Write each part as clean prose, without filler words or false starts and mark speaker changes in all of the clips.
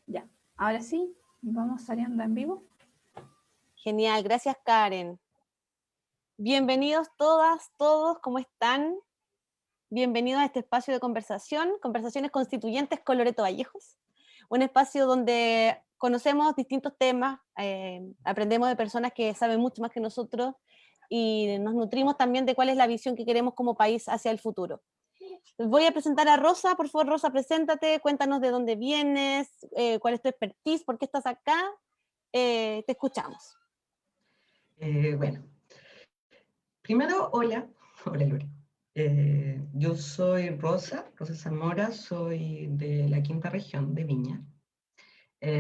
Speaker 1: Ya, ahora sí, vamos saliendo en vivo.
Speaker 2: Genial, gracias Karen. Bienvenidos todas, todos, ¿cómo están? Bienvenidos a este espacio de conversación, Conversaciones Constituyentes con Loreto Vallejos, un espacio donde conocemos distintos temas, aprendemos de personas que saben mucho más que nosotros y nos nutrimos también de cuál es la visión que queremos como país hacia el futuro. Voy a presentar a Rosa, por favor Rosa, preséntate, cuéntanos de dónde vienes, cuál es tu expertise, por qué estás acá, te escuchamos.
Speaker 3: Bueno, primero, hola, hola Lore. Yo soy Rosa Zamora, soy de la quinta región de Viña.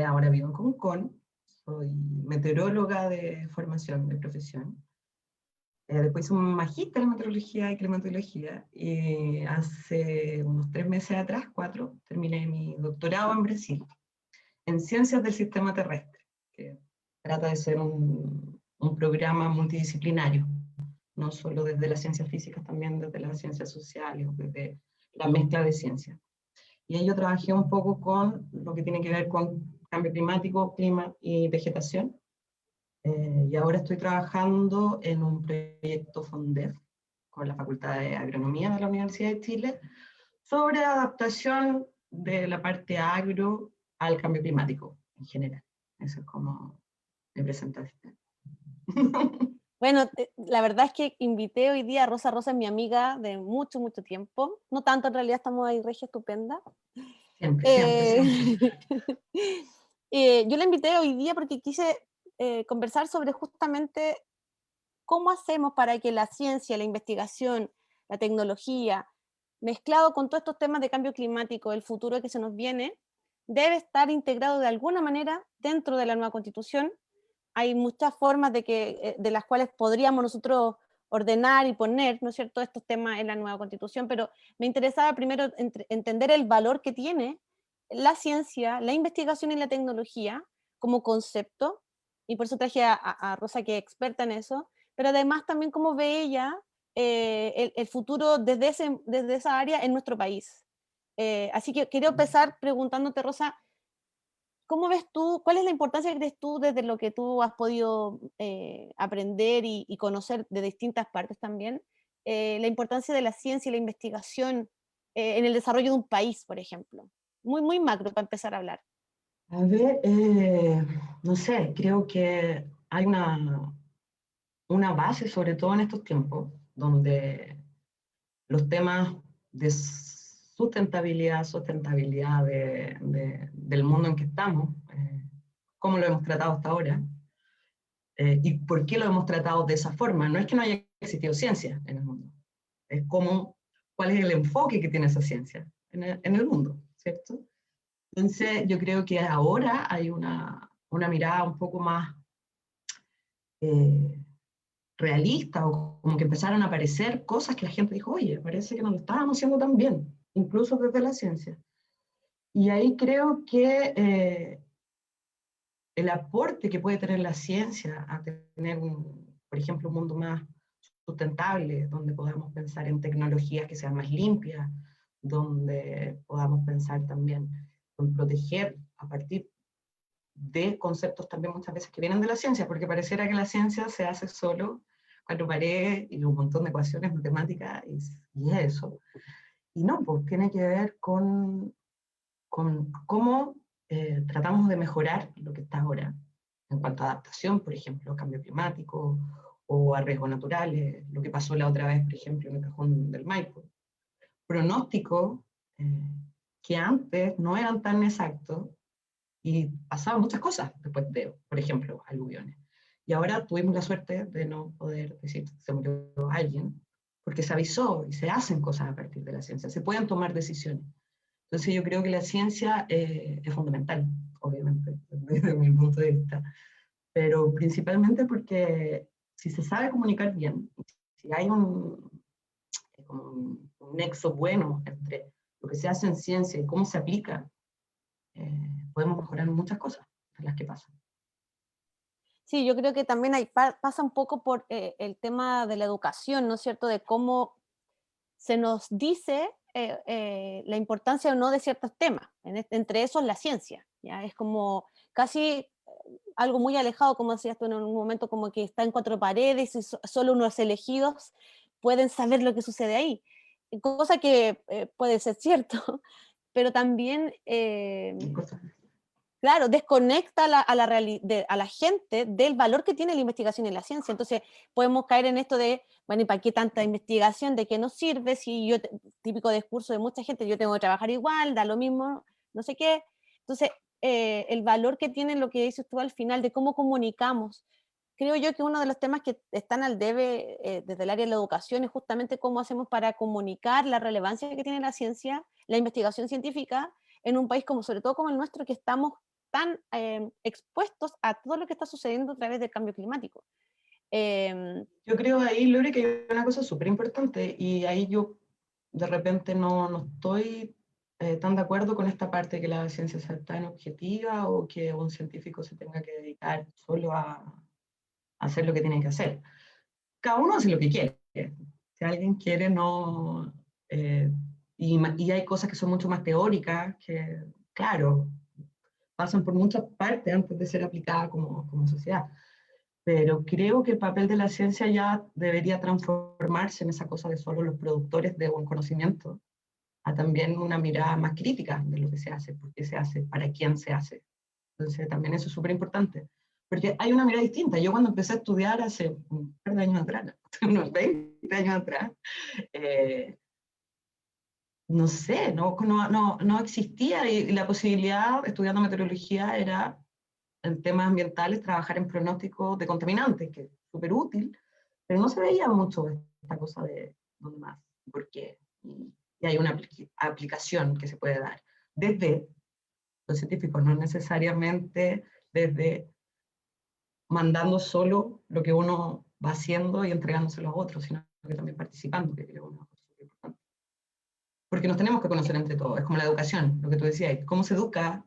Speaker 3: Ahora vivo en Concón, soy meteoróloga de formación, de profesión. Después hice un magíster en meteorología y climatología y hace unos 3 meses atrás, 4, terminé mi doctorado en Brasil, en ciencias del sistema terrestre, que trata de ser un programa multidisciplinario, no solo desde las ciencias físicas, también desde las ciencias sociales, desde la mezcla de ciencias. Y ahí yo trabajé un poco con lo que tiene que ver con cambio climático, clima y vegetación. Y ahora estoy trabajando en un proyecto FONDEF con la Facultad de Agronomía de la Universidad de Chile sobre adaptación de la parte agro al cambio climático en general. Eso es como mi presentación.
Speaker 2: Bueno, la verdad es que invité hoy día a Rosa. Rosa es mi amiga de mucho, mucho tiempo. No tanto, en realidad estamos ahí regia estupenda.
Speaker 3: Siempre, siempre,
Speaker 2: Eh,
Speaker 3: siempre.
Speaker 2: yo la invité hoy día porque quise conversar sobre justamente cómo hacemos para que la ciencia, la investigación, la tecnología, mezclado con todos estos temas de cambio climático, el futuro que se nos viene, debe estar integrado de alguna manera dentro de la nueva Constitución. Hay muchas formas de las cuales podríamos nosotros ordenar y poner, ¿no es cierto?, estos temas en la nueva Constitución, pero me interesaba primero entender el valor que tiene la ciencia, la investigación y la tecnología como concepto, y por eso traje a Rosa, que es experta en eso, pero además también cómo ve ella el futuro desde esa área en nuestro país. Así que quiero empezar preguntándote, Rosa, ¿cómo ves tú, cuál es la importancia que crees tú desde lo que tú has podido aprender y conocer de distintas partes también, la importancia de la ciencia y la investigación en el desarrollo de un país, por ejemplo? Muy, muy macro para empezar a hablar.
Speaker 3: A ver, no sé, creo que hay una base, sobre todo en estos tiempos, donde los temas de sustentabilidad del mundo en que estamos, cómo lo hemos tratado hasta ahora, y por qué lo hemos tratado de esa forma. No es que no haya existido ciencia en el mundo, es cómo, cuál es el enfoque que tiene esa ciencia en el mundo, ¿cierto? Entonces, yo creo que ahora hay una mirada un poco más eh, realista, o como que empezaron a aparecer cosas que la gente dijo, oye, parece que no lo estábamos haciendo tan bien, incluso desde la ciencia. Y ahí creo que el aporte que puede tener la ciencia a tener, por ejemplo, un mundo más sustentable, donde podamos pensar en tecnologías que sean más limpias, donde podamos pensar también en proteger a partir de conceptos también muchas veces que vienen de la ciencia, porque pareciera que la ciencia se hace solo cuatro paredes y un montón de ecuaciones matemáticas y eso. Y no, pues tiene que ver con cómo tratamos de mejorar lo que está ahora, en cuanto a adaptación, por ejemplo, cambio climático o a riesgos naturales, lo que pasó la otra vez, por ejemplo, en el cajón del Maipo. Pronósticos que antes no eran tan exactos y pasaban muchas cosas después de, por ejemplo, aluviones. Y ahora tuvimos la suerte de no poder decir se murió alguien, porque se avisó y se hacen cosas a partir de la ciencia, se pueden tomar decisiones. Entonces yo creo que la ciencia es fundamental, obviamente, desde mi punto de vista, pero principalmente porque si se sabe comunicar bien, si hay un nexo bueno entre lo que se hace en ciencia y cómo se aplica, podemos mejorar muchas cosas de las que pasan.
Speaker 2: Sí, yo creo que también pasa un poco por el tema de la educación, ¿no es cierto? De cómo se nos dice la importancia o no de ciertos temas, entre esos la ciencia. ¿ya? Es como casi algo muy alejado, como decías tú en un momento, como que está en cuatro paredes y solo unos elegidos pueden saber lo que sucede ahí. Cosa que puede ser cierto, pero también, claro, desconecta a la gente del valor que tiene la investigación en la ciencia. Entonces, podemos caer en esto de, bueno, ¿y para qué tanta investigación? ¿De qué nos sirve? Si yo, típico discurso de mucha gente, yo tengo que trabajar igual, da lo mismo, no sé qué. Entonces, el valor que tiene lo que dices tú al final de cómo comunicamos. Creo yo que uno de los temas que están al debe desde el área de la educación es justamente cómo hacemos para comunicar la relevancia que tiene la ciencia, la investigación científica, en un país como, sobre todo como el nuestro, que estamos tan expuestos a todo lo que está sucediendo a través del cambio climático.
Speaker 3: Yo creo ahí, Lore, que hay una cosa súper importante, y ahí yo de repente no estoy tan de acuerdo con esta parte de que la ciencia sea tan objetiva o que un científico se tenga que dedicar solo a hacer lo que tiene que hacer. Cada uno hace lo que quiere. Si alguien quiere, no... y hay cosas que son mucho más teóricas, que, claro, pasan por muchas partes antes de ser aplicadas como sociedad. Pero creo que el papel de la ciencia ya debería transformarse en esa cosa de solo los productores de un conocimiento, a también una mirada más crítica de lo que se hace, por qué se hace, para quién se hace. Entonces también eso es súper importante, porque hay una mirada distinta. Yo cuando empecé a estudiar hace un par de años atrás, unos 20 años atrás, no sé, no existía, y la posibilidad, estudiando meteorología, era en temas ambientales trabajar en pronóstico de contaminantes, que es súper útil, pero no se veía mucho esta cosa de dónde más, por qué, y hay una aplicación que se puede dar desde los científicos, no necesariamente desde mandando solo lo que uno va haciendo y entregándoselo a otros, sino que también participando, que creo que es una cosa súper importante. Porque nos tenemos que conocer entre todos, es como la educación, lo que tú decías, ¿cómo se educa?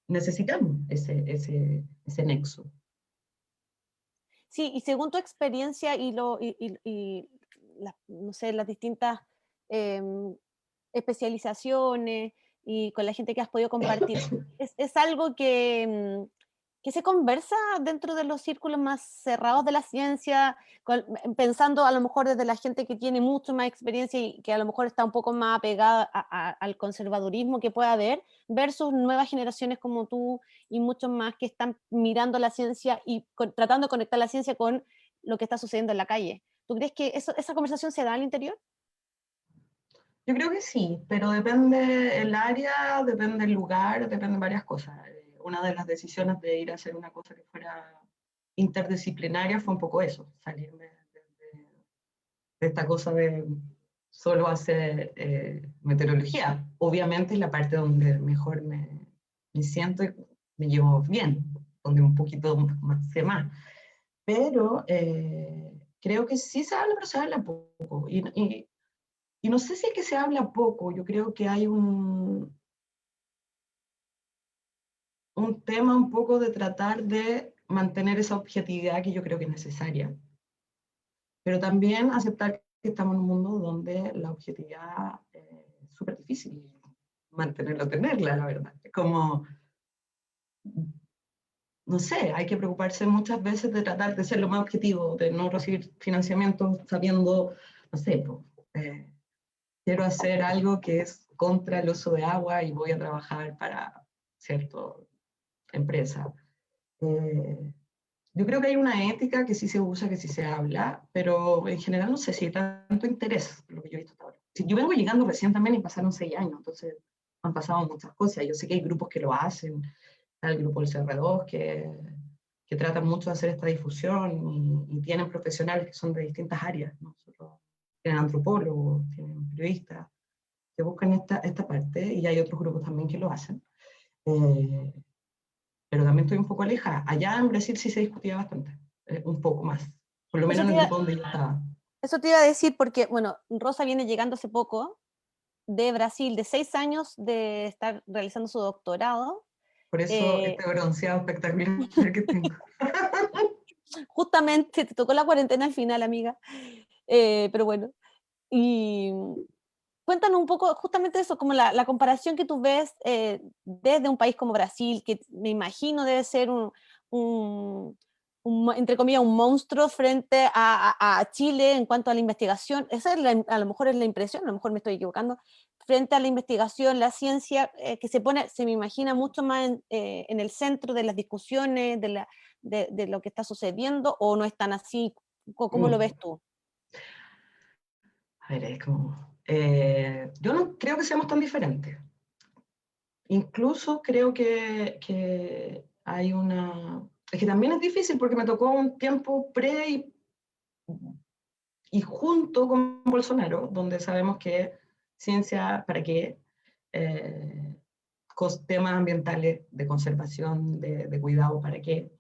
Speaker 3: Necesitamos ese nexo.
Speaker 2: Sí, y según tu experiencia no sé, las distintas especializaciones y con la gente que has podido compartir, es algo que se conversa dentro de los círculos más cerrados de la ciencia, pensando a lo mejor desde la gente que tiene mucho más experiencia y que a lo mejor está un poco más apegada al conservadurismo que pueda haber, versus nuevas generaciones como tú y muchos más que están mirando la ciencia y tratando de conectar la ciencia con lo que está sucediendo en la calle. ¿Tú crees que esa conversación se da al interior?
Speaker 3: Yo creo que sí, pero depende el área, depende el lugar, depende de varias cosas. Una de las decisiones de ir a hacer una cosa que fuera interdisciplinaria fue un poco eso, salirme de esta cosa de solo hacer meteorología. Obviamente es la parte donde mejor me siento y me llevo bien, donde un poquito más sé más. Pero creo que sí se habla, pero se habla poco. Y no sé si es que se habla poco, yo creo que hay un tema un poco de tratar de mantener esa objetividad que yo creo que es necesaria, pero también aceptar que estamos en un mundo donde la objetividad es súper difícil mantenerla o tenerla, la verdad. Es como, no sé, hay que preocuparse muchas veces de tratar de ser lo más objetivo, de no recibir financiamiento sabiendo, no sé, pues, quiero hacer algo que es contra el uso de agua y voy a trabajar para cierta empresa. Yo creo que hay una ética que sí se usa, que sí se habla, pero en general no sé si hay tanto interés, lo que yo he visto hasta ahora. Si yo vengo llegando recién también y pasaron 6 años, entonces han pasado muchas cosas. Yo sé que hay grupos que lo hacen, está el grupo del CR2 que tratan mucho de hacer esta difusión y tienen profesionales que son de distintas áreas, ¿no? Tienen antropólogos, tienen periodistas, que buscan esta parte, y hay otros grupos también que lo hacen. Pero también estoy un poco alejada. Allá en Brasil sí se discutía bastante, un poco más, por lo menos en el grupo donde yo estaba.
Speaker 2: Eso te iba a decir porque, bueno, Rosa viene llegando hace poco de Brasil, de 6 años de estar realizando su doctorado.
Speaker 3: Por eso este bronceado espectacular que tengo.
Speaker 2: Justamente te tocó la cuarentena al final, amiga. Pero bueno, y cuéntanos un poco justamente eso, como la comparación que tú ves desde un país como Brasil, que me imagino debe ser entre comillas, un monstruo frente a Chile en cuanto a la investigación. Esa es a lo mejor es la impresión, a lo mejor me estoy equivocando, frente a la investigación, la ciencia, que se me imagina mucho más en el centro de las discusiones, de lo que está sucediendo, o no es tan así. ¿Cómo lo ves tú?
Speaker 3: A ver, es como... yo no creo que seamos tan diferentes. Incluso creo que hay una... Es que también es difícil porque me tocó un tiempo y junto con Bolsonaro, donde sabemos que ciencia, ¿para qué? Temas ambientales, de conservación, de cuidado, ¿para qué?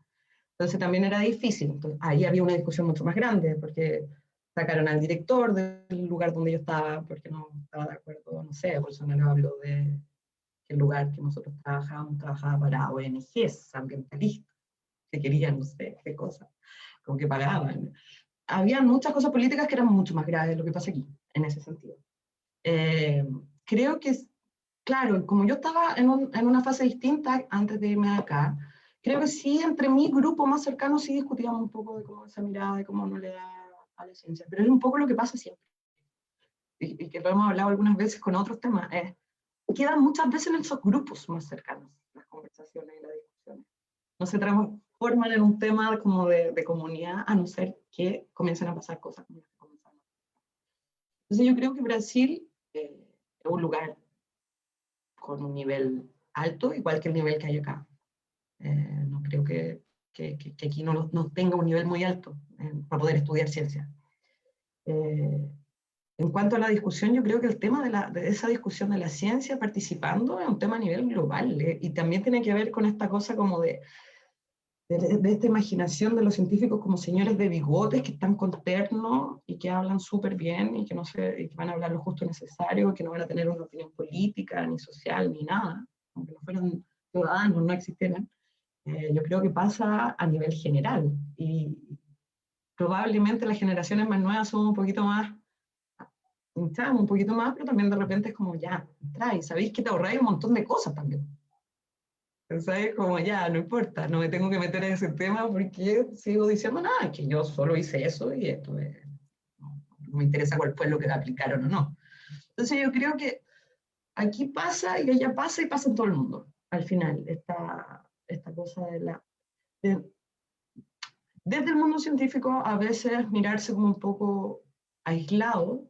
Speaker 3: Entonces también era difícil. Entonces, ahí había una discusión mucho más grande, porque sacaron al director del lugar donde yo estaba, porque no estaba de acuerdo, no sé, Bolsonaro habló de que el lugar que nosotros trabajaba para ONGs ambientalistas, que querían, no sé, qué cosa, como que pagaban. Había muchas cosas políticas que eran mucho más graves de lo que pasa aquí, en ese sentido. Creo que, claro, como yo estaba en una fase distinta antes de irme acá, creo que sí, entre mi grupo más cercano sí discutíamos un poco de cómo esa mirada, de cómo no le da a la ciencia, pero es un poco lo que pasa siempre, y que lo hemos hablado algunas veces con otros temas, quedan muchas veces en esos grupos más cercanos, las conversaciones y las discusiones. No se transforman en un tema como de comunidad, a no ser que comiencen a pasar cosas como las que comenzaron. Entonces yo creo que Brasil es un lugar con un nivel alto, igual que el nivel que hay acá. No creo que aquí no tenga un nivel muy alto para poder estudiar ciencia. En cuanto a la discusión, yo creo que el tema de esa discusión de la ciencia participando es un tema a nivel global, y también tiene que ver con esta cosa como de esta imaginación de los científicos como señores de bigotes que están con terno y que hablan súper bien y que, y que van a hablar lo justo necesario, que no van a tener una opinión política, ni social, ni nada, aunque no fueran ciudadanos, no existieran. Yo creo que pasa a nivel general, y probablemente las generaciones más nuevas son un poquito más, un poquito más, pero también de repente es como ya, y sabéis que te ahorráis un montón de cosas también. ¿Sabes? Como ya, no importa, no me tengo que meter en ese tema porque sigo diciendo nada, que yo solo hice eso y esto no me interesa cuál fue lo que aplicaron o no. Entonces yo creo que aquí pasa y allá pasa y pasa en todo el mundo, al final, esta cosa desde el mundo científico a veces mirarse como un poco aislado,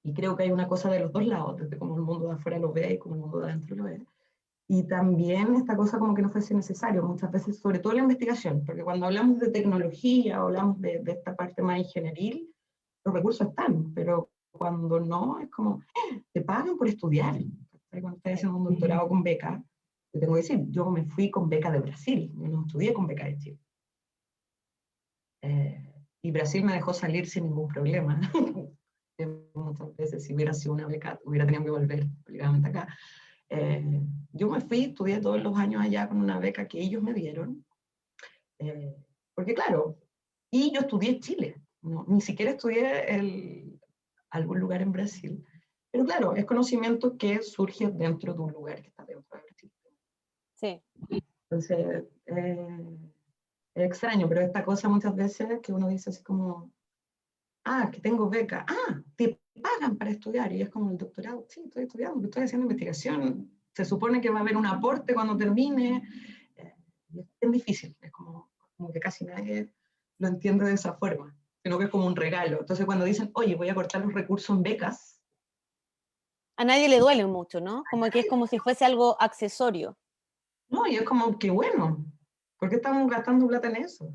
Speaker 3: y creo que hay una cosa de los dos lados, desde como el mundo de afuera lo ve y como el mundo de adentro lo ve. Y también esta cosa como que no fuese necesario, muchas veces, sobre todo la investigación, porque cuando hablamos de tecnología, hablamos de esta parte más ingenieril, los recursos están, pero cuando no, es como, te pagan por estudiar. Cuando estás haciendo un doctorado con beca, te tengo que decir, yo me fui con beca de Brasil, yo no estudié con beca de Chile. Y Brasil me dejó salir sin ningún problema. Muchas veces, si hubiera sido una beca, hubiera tenido que volver obligadamente acá. Yo me fui, estudié todos los años allá con una beca que ellos me dieron, porque claro, y yo estudié en Chile, no, ni siquiera estudié algún lugar en Brasil, pero claro, es conocimiento que surge dentro de un lugar que está dentro de Brasil.
Speaker 2: Sí.
Speaker 3: Entonces, es extraño, pero esta cosa muchas veces que uno dice así como, que tengo beca, te pagan para estudiar, y es como el doctorado, sí, estoy estudiando, estoy haciendo investigación, se supone que va a haber un aporte cuando termine, y es difícil, es como que casi nadie lo entiende de esa forma, sino que es como un regalo. Entonces cuando dicen, oye, voy a cortar los recursos en becas,
Speaker 2: A nadie le duele mucho, ¿no? Como que es como si fuese algo accesorio.
Speaker 3: no, y es como que bueno, ¿por qué estamos gastando plata en eso?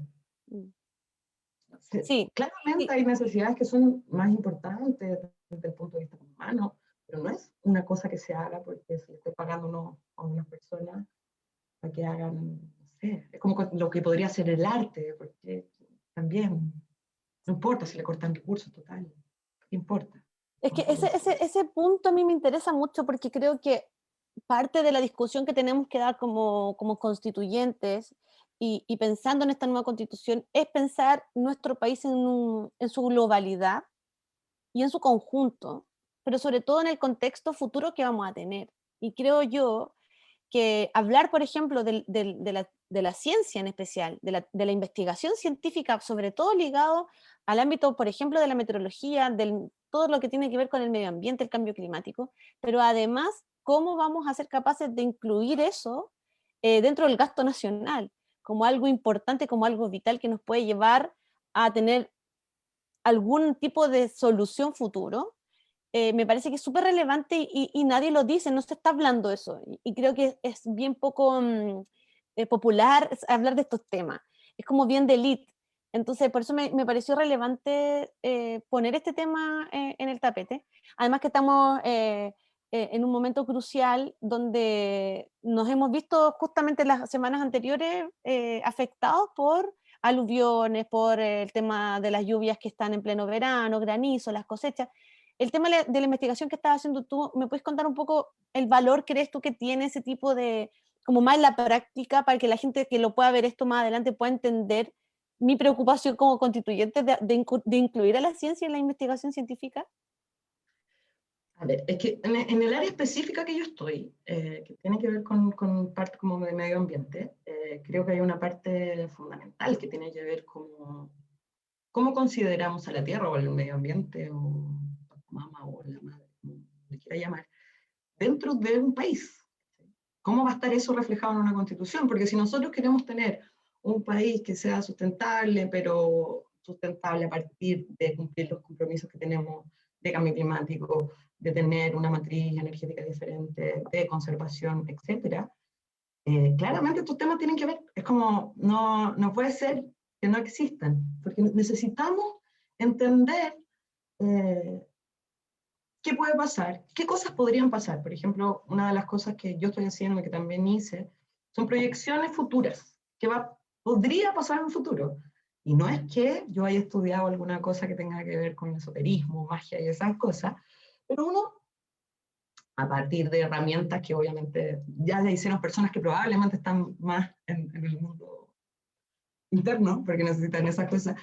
Speaker 2: Sí,
Speaker 3: Claramente
Speaker 2: sí,
Speaker 3: hay necesidades que son más importantes desde el punto de vista humano, pero no es una cosa que se haga porque se le esté pagando a unas personas para que hagan, no sé, es como lo que podría ser el arte, porque también no importa si le cortan recursos, total, ¿qué importa?
Speaker 2: es que ese punto a mí me interesa mucho porque creo que parte de la discusión que tenemos que dar como constituyentes y pensando en esta nueva constitución es pensar nuestro país en su globalidad y en su conjunto. pero sobre todo en el contexto futuro que vamos a tener. Y creo yo que hablar, por ejemplo, de la ciencia en especial, de la investigación científica, sobre todo ligado al ámbito, por ejemplo, de la meteorología, todo lo que tiene que ver con el medio ambiente, el cambio climático, pero además, cómo vamos a ser capaces de incluir eso dentro del gasto nacional, como algo importante, como algo vital que nos puede llevar a tener algún tipo de solución futuro. Me parece que es súper relevante y nadie lo dice, no se está hablando de eso. Y creo que es bien poco popular hablar de estos temas. Es como bien de elite. Entonces, por eso me pareció relevante poner este tema en el tapete. Además que estamos en un momento crucial donde nos hemos visto justamente las semanas anteriores afectados por aluviones, por el tema de las lluvias que están en pleno verano, granizo, las cosechas. El tema de la investigación que estás haciendo tú, ¿me puedes contar un poco el valor crees tú que tiene ese tipo de, como más en la práctica, para que la gente que lo pueda ver esto más adelante pueda entender mi preocupación como constituyente de incluir a la ciencia en la investigación científica?
Speaker 3: A ver, es que en el área específica que yo estoy, que tiene que ver con parte como de medio ambiente, creo que hay una parte fundamental que tiene que ver con cómo consideramos a la Tierra o al medio ambiente o mamá o la madre, como le quiera llamar, dentro de un país. ¿Cómo va a estar eso reflejado en una constitución? Porque si nosotros queremos tener un país que sea sustentable, pero sustentable a partir de cumplir los compromisos que tenemos de cambio climático, de tener una matriz energética diferente, de conservación, etcétera, claramente estos temas tienen que ver. Es como, no puede ser que no existan, porque necesitamos entender qué puede pasar, qué cosas podrían pasar. Por ejemplo, una de las cosas que yo estoy haciendo, que también hice, son proyecciones futuras, que podría pasar en un futuro. Y no es que yo haya estudiado alguna cosa que tenga que ver con esoterismo, magia y esas cosas, pero uno, a partir de herramientas que obviamente ya le hicieron personas que probablemente están más en el mundo interno, porque necesitan esas cosas,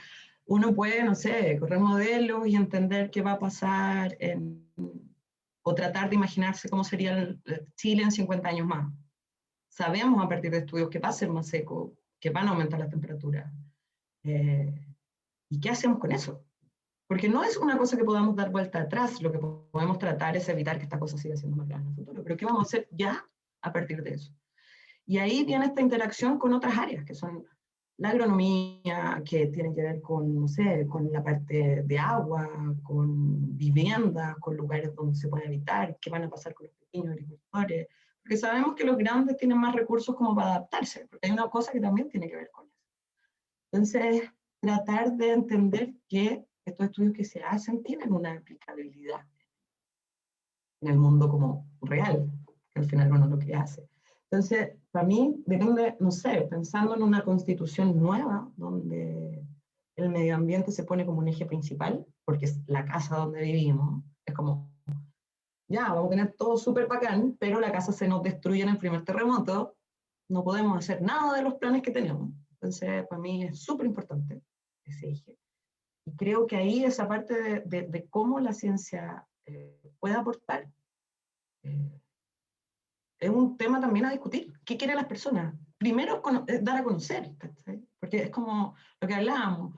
Speaker 3: uno puede, no sé, correr modelos y entender qué va a pasar o tratar de imaginarse cómo sería Chile en 50 años más. Sabemos a partir de estudios que va a ser más seco, que van a aumentar las temperaturas. ¿Y qué hacemos con eso? Porque no es una cosa que podamos dar vuelta atrás, lo que podemos tratar es evitar que esta cosa siga siendo más grande en el futuro. Pero ¿qué vamos a hacer ya a partir de eso? Y ahí viene esta interacción con otras áreas, que son la agronomía, que tiene que ver con, no sé, con la parte de agua, con viviendas, con lugares donde se puede habitar, qué van a pasar con los pequeños agricultores, porque sabemos que los grandes tienen más recursos como para adaptarse, porque hay una cosa que también tiene que ver con eso. Entonces, tratar de entender que estos estudios que se hacen tienen una aplicabilidad en el mundo como real, que al final uno lo que hace. Entonces, para mí depende, no sé, pensando en una constitución nueva, donde el medio ambiente se pone como un eje principal, porque es la casa donde vivimos, es como, ya, vamos a tener todo súper bacán, pero la casa se nos destruye en el primer terremoto, no podemos hacer nada de los planes que tenemos. Entonces, para mí es súper importante ese eje. Y creo que ahí esa parte de cómo la ciencia puede aportar es un tema también a discutir. ¿Qué quieren las personas? Primero, dar a conocer, ¿sí? Porque es como lo que hablábamos.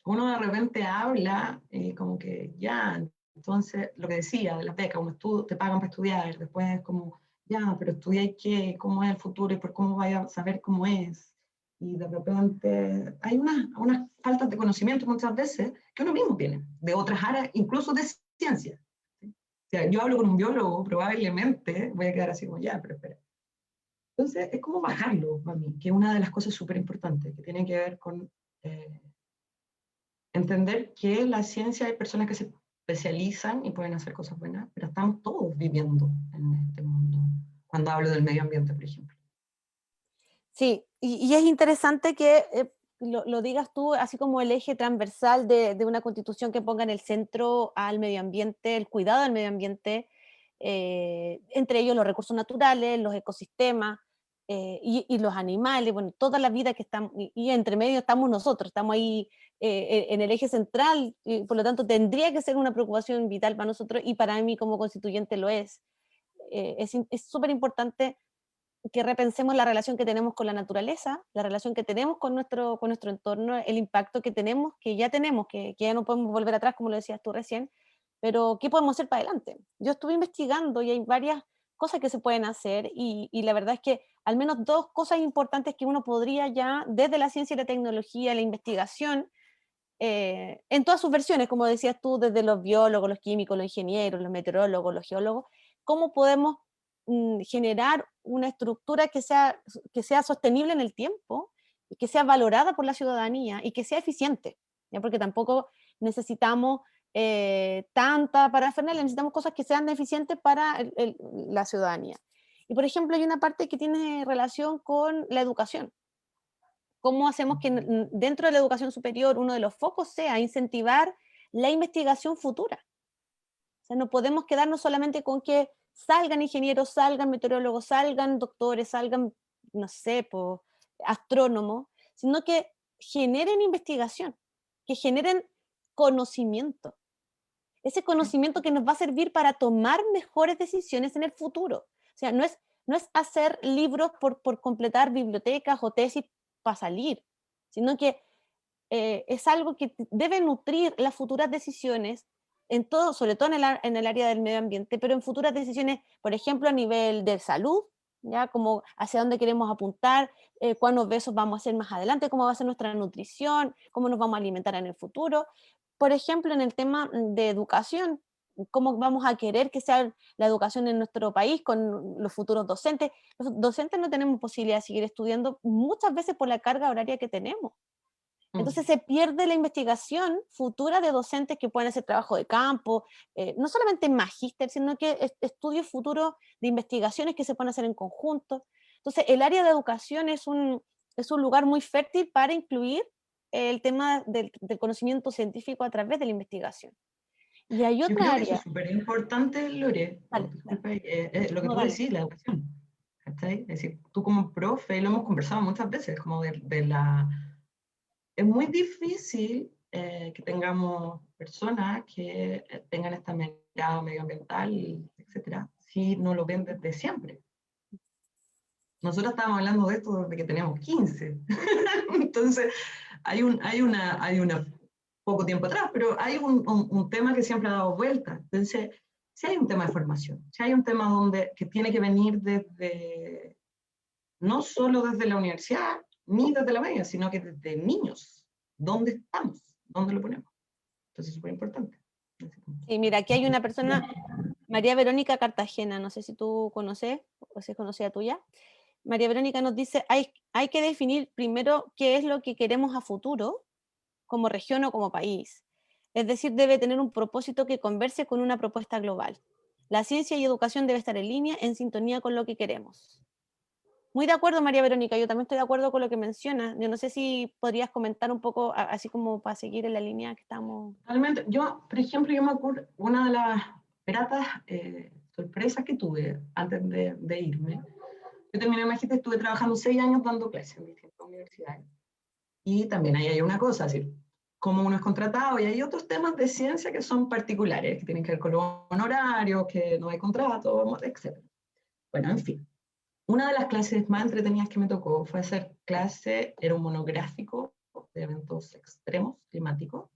Speaker 3: Uno de repente habla como que ya, entonces lo que decía de las becas, como te pagan para estudiar, después es como, ya, pero estudiáis qué, cómo es el futuro y por cómo vaya a saber cómo es. Y de repente hay unas faltas de conocimiento muchas veces que uno mismo tiene, de otras áreas, incluso de ciencia. O sea, yo hablo con un biólogo, probablemente voy a quedar así como, ya, pero espera. Entonces, es como bajarlo para mí, que es una de las cosas súper importantes, que tiene que ver con entender que la ciencia hay personas que se especializan y pueden hacer cosas buenas, pero estamos todos viviendo en este mundo, cuando hablo del medio ambiente, por ejemplo.
Speaker 2: Sí, y es interesante que lo digas tú, así como el eje transversal de una constitución que ponga en el centro al medio ambiente, el cuidado del medio ambiente, entre ellos los recursos naturales, los ecosistemas, y los animales, bueno, toda la vida que estamos, y entre medio estamos nosotros, estamos ahí en el eje central, y por lo tanto tendría que ser una preocupación vital para nosotros, y para mí como constituyente lo es. Es súper importante que repensemos la relación que tenemos con la naturaleza, la relación que tenemos con nuestro entorno, el impacto que tenemos, que ya no podemos volver atrás, como lo decías tú recién, pero ¿qué podemos hacer para adelante? Yo estuve investigando y hay varias cosas que se pueden hacer, y la verdad es que al menos dos cosas importantes que uno podría ya, desde la ciencia y la tecnología, la investigación, en todas sus versiones, como decías tú, desde los biólogos, los químicos, los ingenieros, los meteorólogos, los geólogos, cómo podemos generar una estructura que sea sostenible en el tiempo, y que sea valorada por la ciudadanía y que sea eficiente, ¿ya? Porque tampoco necesitamos tanta parafernalia, necesitamos cosas que sean eficientes para la ciudadanía. Y por ejemplo, hay una parte que tiene relación con la educación. ¿Cómo hacemos que dentro de la educación superior uno de los focos sea incentivar la investigación futura? O sea, no podemos quedarnos solamente con que salgan ingenieros, salgan meteorólogos, salgan doctores, salgan, no sé, astrónomos, sino que generen investigación, que generen conocimiento. Ese conocimiento que nos va a servir para tomar mejores decisiones en el futuro. O sea, no es hacer libros por completar bibliotecas o tesis para salir, sino que es algo que debe nutrir las futuras decisiones en todo, sobre todo en el área del medio ambiente, pero en futuras decisiones, por ejemplo, a nivel de salud, ya como hacia dónde queremos apuntar, cuántos besos vamos a hacer más adelante, cómo va a ser nuestra nutrición, cómo nos vamos a alimentar en el futuro. Por ejemplo, en el tema de educación, cómo vamos a querer que sea la educación en nuestro país con los futuros docentes. Los docentes no tenemos posibilidad de seguir estudiando muchas veces por la carga horaria que tenemos. Entonces se pierde la investigación futura de docentes que pueden hacer trabajo de campo, no solamente en magíster, sino que estudios futuros de investigaciones que se pueden hacer en conjunto. Entonces el área de educación es un lugar muy fértil para incluir el tema del conocimiento científico a través de la investigación. Y hay
Speaker 3: Yo
Speaker 2: otra
Speaker 3: creo que eso
Speaker 2: área.
Speaker 3: es súper importante, Lore,
Speaker 2: Dale, dale.
Speaker 3: disculpa, lo que
Speaker 2: No,
Speaker 3: tú
Speaker 2: dale.
Speaker 3: decís, la educación. ¿Cachai? Es decir, tú como profe, lo hemos conversado muchas veces, como de la... Es muy difícil que tengamos personas que tengan esta mirada medioambiental, etcétera, si no lo ven desde siempre. Nosotros estábamos hablando de esto desde que teníamos 15. Entonces, hay una poco tiempo atrás, pero hay un tema que siempre ha dado vuelta. Entonces, si hay un tema de formación, si hay un tema que tiene que venir desde, no solo desde la universidad, ni desde la media, sino que desde niños. ¿Dónde estamos? ¿Dónde lo ponemos? Entonces, es súper importante.
Speaker 2: Sí, mira, aquí hay una persona, María Verónica Cartagena, no sé si tú conoces, o si es conocida tuya. María Verónica nos dice, hay que definir primero qué es lo que queremos a futuro, como región o como país. Es decir, debe tener un propósito que converse con una propuesta global. La ciencia y educación debe estar en línea, en sintonía con lo que queremos. Muy de acuerdo, María Verónica, yo también estoy de acuerdo con lo que mencionas. Yo no sé si podrías comentar un poco, así como para seguir en la línea que estamos.
Speaker 3: Totalmente. Yo, por ejemplo, yo me acuerdo, una de las gratas sorpresas que tuve antes de irme, yo terminé el magíster, estuve trabajando 6 años dando clases en distintas universidades. Y también ahí hay una cosa, es decir, cómo uno es contratado, y hay otros temas de ciencia que son particulares, que tienen que ver con los honorarios, que no hay contrato, etc. Bueno, en fin. Una de las clases más entretenidas que me tocó fue hacer clase, era un monográfico de eventos extremos climáticos,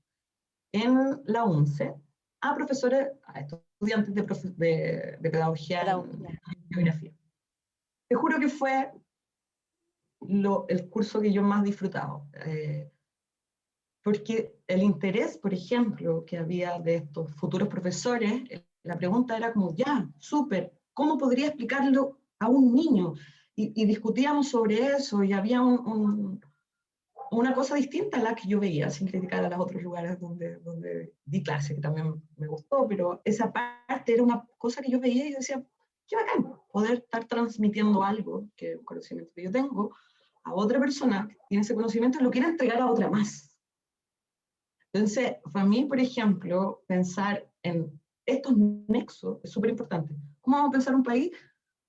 Speaker 3: en la UNCE, a profesores, a estudiantes de pedagogía en geografía. Te juro que fue el curso que yo más disfrutado, porque el interés, por ejemplo, que había de estos futuros profesores, la pregunta era como, ya, súper, ¿cómo podría explicarlo a un niño? Y discutíamos sobre eso, y había una cosa distinta a la que yo veía, sin criticar a los otros lugares donde di clase, que también me gustó, pero esa parte era una cosa que yo veía y yo decía, qué bacán, poder estar transmitiendo algo, que un conocimiento que yo tengo, a otra persona que tiene ese conocimiento y lo quiere entregar a otra más. Entonces, para mí, por ejemplo, pensar en estos nexos es súper importante. ¿Cómo vamos a pensar un país?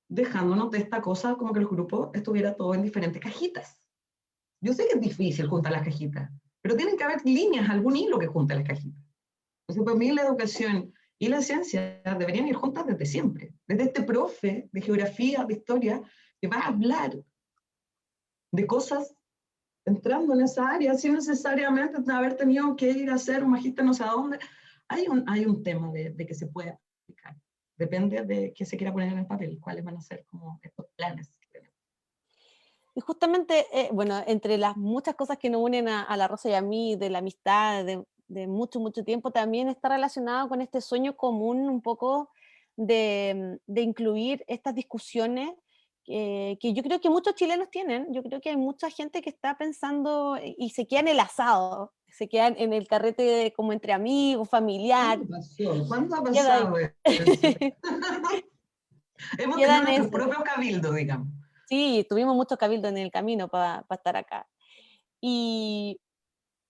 Speaker 3: dejándonos de esta cosa como que el grupo estuviera todo en diferentes cajitas. Yo sé que es difícil juntar las cajitas, pero tienen que haber líneas, algún hilo que junte las cajitas. Entonces, para mí la educación y la ciencia deberían ir juntas desde siempre. Desde este profe de geografía, de historia, que va a hablar de cosas entrando en esa área, sin necesariamente haber tenido que ir a hacer un magíster no sé a dónde. Hay un tema de que se puede aplicar. Depende de qué se quiera poner en el papel, cuáles van a ser como estos planes.
Speaker 2: Y justamente, bueno, entre las muchas cosas que nos unen a la Rosa y a mí, de la amistad, de mucho, mucho tiempo, también está relacionado con este sueño común un poco de incluir estas discusiones que yo creo que muchos chilenos tienen. Yo creo que hay mucha gente que está pensando y se queda en el asado, se quedan en el carrete como entre amigos, familiar.
Speaker 3: ¿Cuándo pasó? ¿Cuándo ha
Speaker 2: Queda ahí.
Speaker 3: pasado eso? Hemos tenido
Speaker 2: Queda en
Speaker 3: nuestro
Speaker 2: eso.
Speaker 3: propio cabildo, digamos.
Speaker 2: Sí, tuvimos mucho cabildo en el camino para estar acá. Y,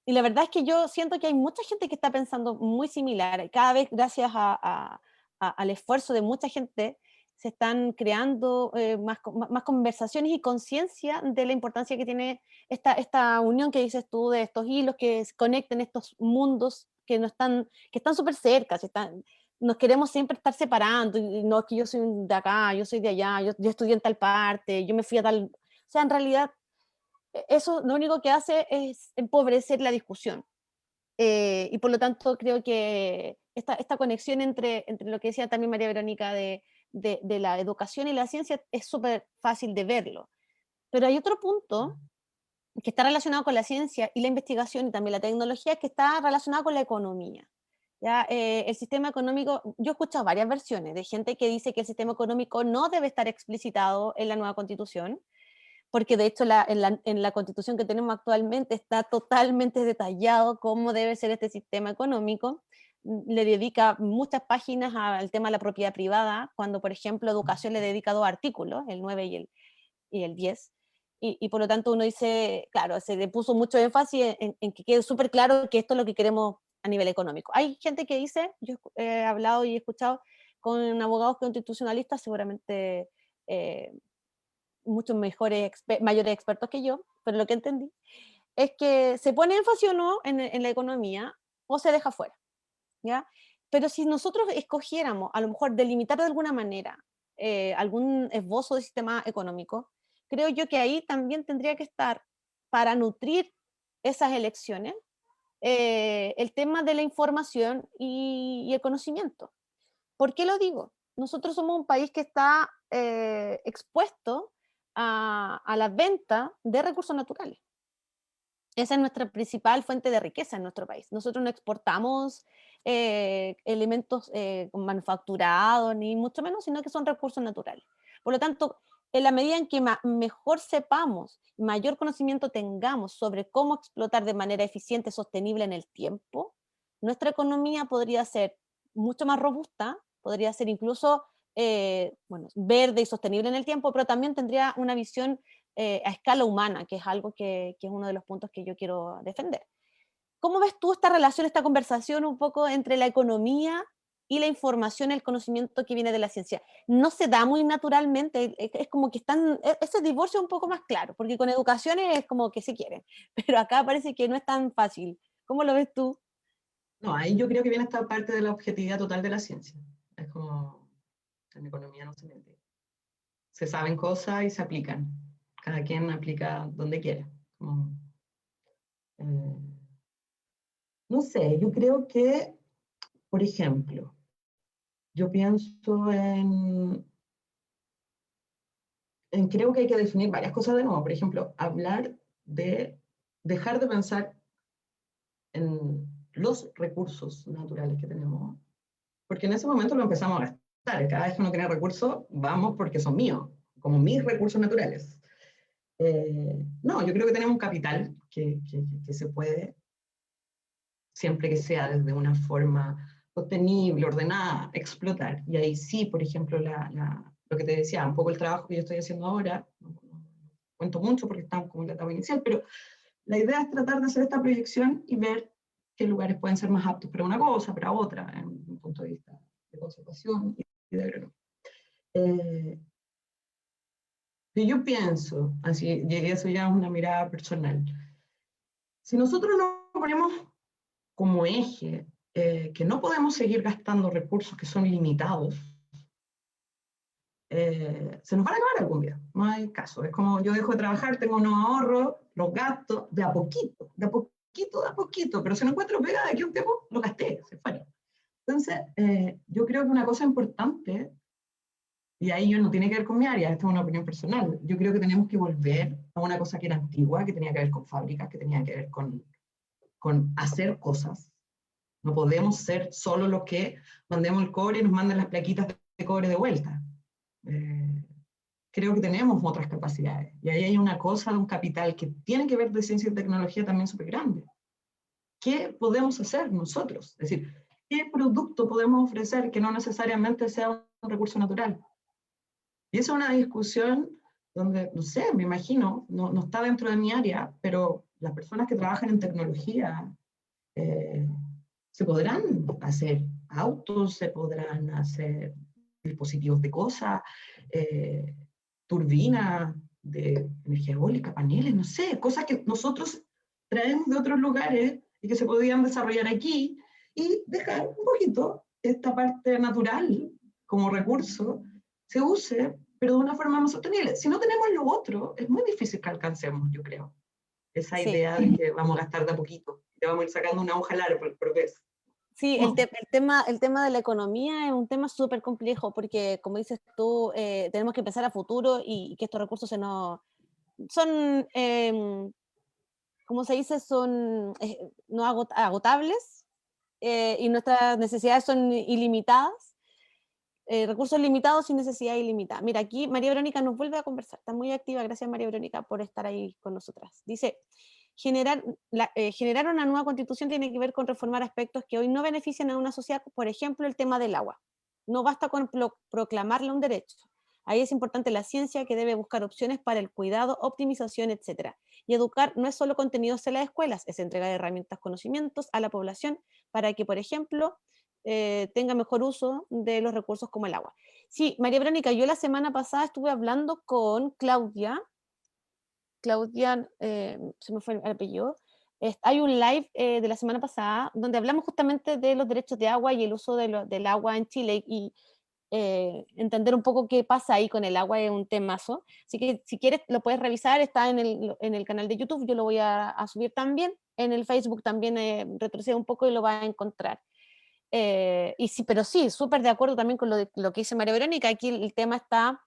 Speaker 2: y la verdad es que yo siento que hay mucha gente que está pensando muy similar. Cada vez, gracias al esfuerzo de mucha gente, se están creando más conversaciones y conciencia de la importancia que tiene esta unión que dices tú, de estos hilos que conecten estos mundos que, no están, que están súper cerca, nos queremos siempre estar separando, y no es que yo soy de acá, yo soy de allá, yo estudié en tal parte, yo me fui a tal... O sea, en realidad eso lo único que hace es empobrecer la discusión. Y por lo tanto creo que esta conexión entre lo que decía también María Verónica de la educación y la ciencia es súper fácil de verlo. Pero hay otro punto que está relacionado con la ciencia y la investigación y también la tecnología, que está relacionado con la economía. ¿Ya? El sistema económico, yo he escuchado varias versiones de gente que dice que el sistema económico no debe estar explicitado en la nueva constitución, porque de hecho en la constitución que tenemos actualmente está totalmente detallado cómo debe ser este sistema económico. Le dedica muchas páginas al tema de la propiedad privada, cuando por ejemplo educación le dedica 2 artículos, el 9 y el 10. Y por lo tanto uno dice, claro, se le puso mucho énfasis en que quede súper claro que esto es lo que queremos a nivel económico. Hay gente que dice, yo he hablado y he escuchado con abogados constitucionalistas, seguramente muchos mayores expertos que yo, pero lo que entendí es que se pone énfasis o no en la economía o se deja fuera, ¿ya? Pero si nosotros escogiéramos, a lo mejor, delimitar de alguna manera algún esbozo de sistema económico, creo yo que ahí también tendría que estar, para nutrir esas elecciones, el tema de la información y el conocimiento. ¿Por qué lo digo? Nosotros somos un país que está expuesto a la venta de recursos naturales. Esa es nuestra principal fuente de riqueza en nuestro país. Nosotros no exportamos elementos manufacturados, ni mucho menos, sino que son recursos naturales. Por lo tanto, en la medida en que mejor sepamos, mayor conocimiento tengamos sobre cómo explotar de manera eficiente, sostenible en el tiempo, nuestra economía podría ser mucho más robusta, podría ser incluso bueno, verde y sostenible en el tiempo, pero también tendría una visión a escala humana, que es algo que es uno de los puntos que yo quiero defender. ¿Cómo ves tú esta relación, esta conversación un poco entre la economía y la información, el conocimiento que viene de la ciencia? No se da muy naturalmente, es como que están, ese divorcio es un poco más claro, porque con educación es como que se quieren, pero acá parece que no es tan fácil. ¿Cómo lo ves tú?
Speaker 3: No, ahí yo creo que viene esta parte de la objetividad total de la ciencia. Es como, en economía no se mete. Se saben cosas y se aplican. Cada quien aplica donde quiere. Como, eh, no sé, yo creo que, por ejemplo, yo pienso creo que hay que definir varias cosas de nuevo. Por ejemplo, hablar de dejar de pensar en los recursos naturales que tenemos, porque en ese momento lo empezamos a gastar. Cada vez que uno tiene recursos, vamos porque son míos, como mis recursos naturales. No, yo creo que tenemos un capital que se puede, siempre que sea desde una forma sostenible, ordenada, explotar. Y ahí sí, por ejemplo, lo que te decía, un poco el trabajo que yo estoy haciendo ahora, no cuento mucho porque estamos como en la etapa inicial, pero la idea es tratar de hacer esta proyección y ver qué lugares pueden ser más aptos para una cosa, para otra, en un punto de vista de conservación y de agronomía. que yo pienso, así, y eso ya es una mirada personal, si nosotros nos ponemos como eje que no podemos seguir gastando recursos que son limitados, se nos van a acabar algún día, no hay caso. Es como yo dejo de trabajar, tengo unos ahorros, los gasto de a poquito, de a poquito, de a poquito, pero si no encuentro pega de aquí a un tiempo, lo gasté, se fue. Entonces, yo creo que una cosa importante, y ahí yo no tiene que ver con mi área, esta es una opinión personal, yo creo que tenemos que volver a una cosa que era antigua, que tenía que ver con fábricas, que tenía que ver con hacer cosas. No podemos ser solo los que mandemos el cobre y nos manden las plaquitas de cobre de vuelta. Creo que tenemos otras capacidades. Y ahí hay una cosa de un capital que tiene que ver de ciencia y tecnología también súper grande. ¿Qué podemos hacer nosotros? Es decir, ¿qué producto podemos ofrecer que no necesariamente sea un recurso natural? Y esa es una discusión donde, no sé, me imagino, no está dentro de mi área, pero las personas que trabajan en tecnología se podrán hacer autos, se podrán hacer dispositivos de cosas, turbinas de energía eólica, paneles, no sé, cosas que nosotros traemos de otros lugares y que se podían desarrollar aquí y dejar un poquito esta parte natural como recurso se use, pero de una forma más sostenible. Si no tenemos lo otro, es muy difícil que alcancemos, yo creo, esa
Speaker 2: Sí.
Speaker 3: idea de que vamos a gastar de a poquito, te vamos a ir sacando una hoja al árbol por vez.
Speaker 2: Sí,
Speaker 3: No.
Speaker 2: el tema de la economía es un tema súper complejo porque, como dices tú, tenemos que pensar a futuro y que estos recursos son, ¿cómo se dice? Son no agotables y nuestras necesidades son ilimitadas. Recursos limitados y necesidad ilimitada. Mira, aquí María Verónica nos vuelve a conversar, está muy activa, gracias María Verónica por estar ahí con nosotras. Dice, generar una nueva constitución tiene que ver con reformar aspectos que hoy no benefician a una sociedad, por ejemplo, el tema del agua. No basta con proclamarle un derecho. Ahí es importante la ciencia que debe buscar opciones para el cuidado, optimización, etc. Y educar no es solo contenidos en las escuelas, es entregar herramientas, conocimientos a la población para que, por ejemplo, tenga mejor uso de los recursos como el agua. Sí, María Verónica, yo la semana pasada estuve hablando con Claudia, se me fue el apellido, hay un live de la semana pasada donde hablamos justamente de los derechos de agua y el uso del agua en Chile y entender un poco qué pasa ahí con el agua es un temazo. Así que si quieres lo puedes revisar, está en el canal de YouTube, yo lo voy a subir también, en el Facebook también retrocede un poco y lo vas a encontrar. Y sí, pero sí, súper de acuerdo también con lo que dice María Verónica. Aquí el tema está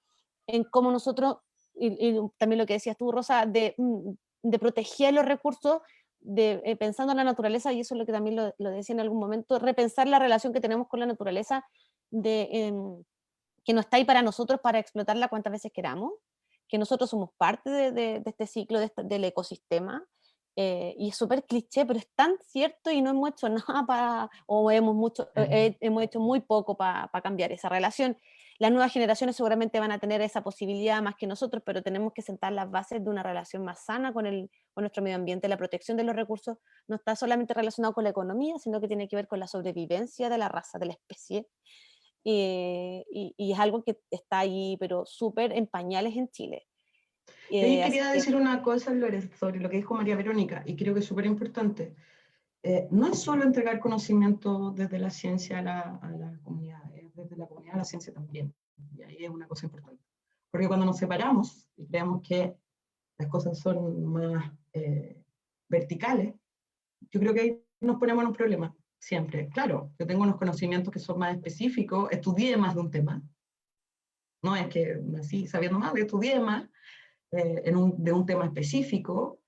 Speaker 2: en cómo nosotros, y también lo que decías tú, Rosa, de proteger los recursos, pensando en la naturaleza, y eso es lo que también lo decía en algún momento, repensar la relación que tenemos con la naturaleza, que no está ahí para nosotros para explotarla cuantas veces queramos, que nosotros somos parte de este ciclo, del ecosistema, y es súper cliché, pero es tan cierto y no hemos hecho nada o hemos hecho muy poco para cambiar esa relación. Las nuevas generaciones seguramente van a tener esa posibilidad más que nosotros, pero tenemos que sentar las bases de una relación más sana con nuestro medio ambiente. La protección de los recursos no está solamente relacionado con la economía, sino que tiene que ver con la sobrevivencia de la raza, de la especie, y es algo que está ahí, pero súper en pañales en Chile.
Speaker 3: Yo
Speaker 2: Así
Speaker 3: quería
Speaker 2: que
Speaker 3: decir una cosa, Lores, sobre lo que dijo María Verónica, y creo que es súper importante. No es solo entregar conocimiento desde la ciencia a la comunidad, es desde la comunidad a la ciencia también. Y ahí es una cosa importante. Porque cuando nos separamos y creemos que las cosas son más verticales, yo creo que ahí nos ponemos en un problema, siempre. Claro, yo tengo unos conocimientos que son más específicos, estudié más de un tema, no es que nací sabiendo más, estudié más de un tema específico,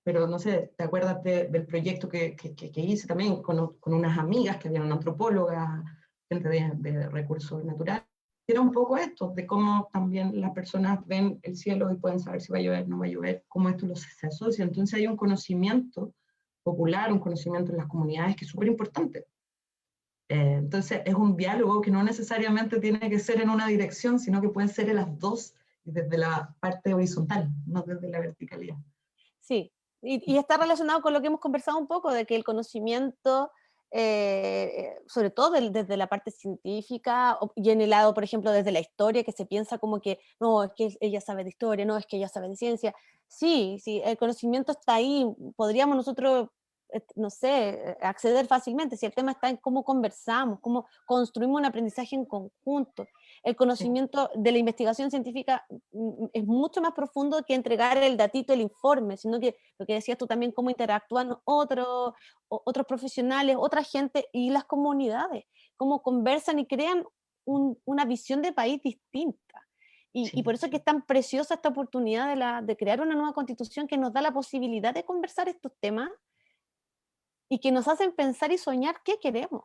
Speaker 3: pero no sé, ¿te acuerdas del proyecto que hice también con unas amigas que habían una antropóloga, gente de recursos naturales? Era un poco esto, de cómo también las personas ven el cielo y pueden saber si va a llover, no va a llover, cómo esto se asocia. Entonces hay un conocimiento popular, un conocimiento en las comunidades que es súper importante. Entonces es un diálogo que no necesariamente tiene que ser en una dirección, sino que puede ser en las dos, desde la parte horizontal, no desde la verticalidad.
Speaker 2: sí, y está relacionado con lo que hemos conversado un poco, de que el conocimiento sobre todo desde la parte científica, y en el lado, por ejemplo, desde la historia, que se piensa como que, no, es que ella sabe de historia, no, es que ella sabe de ciencia. Sí, sí, el conocimiento está ahí, podríamos nosotros, no sé, acceder fácilmente, si el tema está en cómo conversamos, cómo construimos un aprendizaje en conjunto. El conocimiento de la investigación científica es mucho más profundo que entregar el datito, el informe, sino que lo que decías tú también, cómo interactúan otros profesionales, otra gente y las comunidades, cómo conversan y crean una visión de país distinta. Y por eso es que es tan preciosa esta oportunidad de crear una nueva constitución que nos da la posibilidad de conversar estos temas y que nos hacen pensar y soñar qué queremos.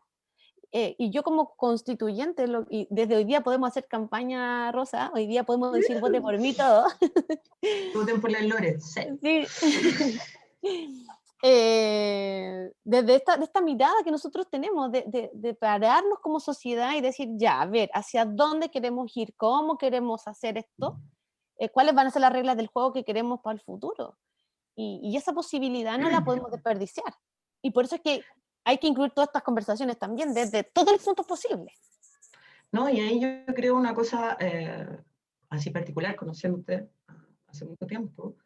Speaker 2: Y yo como constituyente, y desde hoy día podemos hacer campaña, Rosa, hoy día podemos decir vote por mí todo.
Speaker 3: Voten por la Lore, sí.
Speaker 2: Sí. Desde esta mirada que nosotros tenemos, de pararnos como sociedad y decir, ya, a ver, ¿hacia dónde queremos ir? ¿Cómo queremos hacer esto? ¿Cuáles van a ser las reglas del juego que queremos para el futuro? Y esa posibilidad no la podemos desperdiciar. Y por eso es que hay que incluir todas estas conversaciones también desde todos los puntos posibles.
Speaker 3: No, y ahí yo creo una cosa así particular, conociéndote hace mucho tiempo,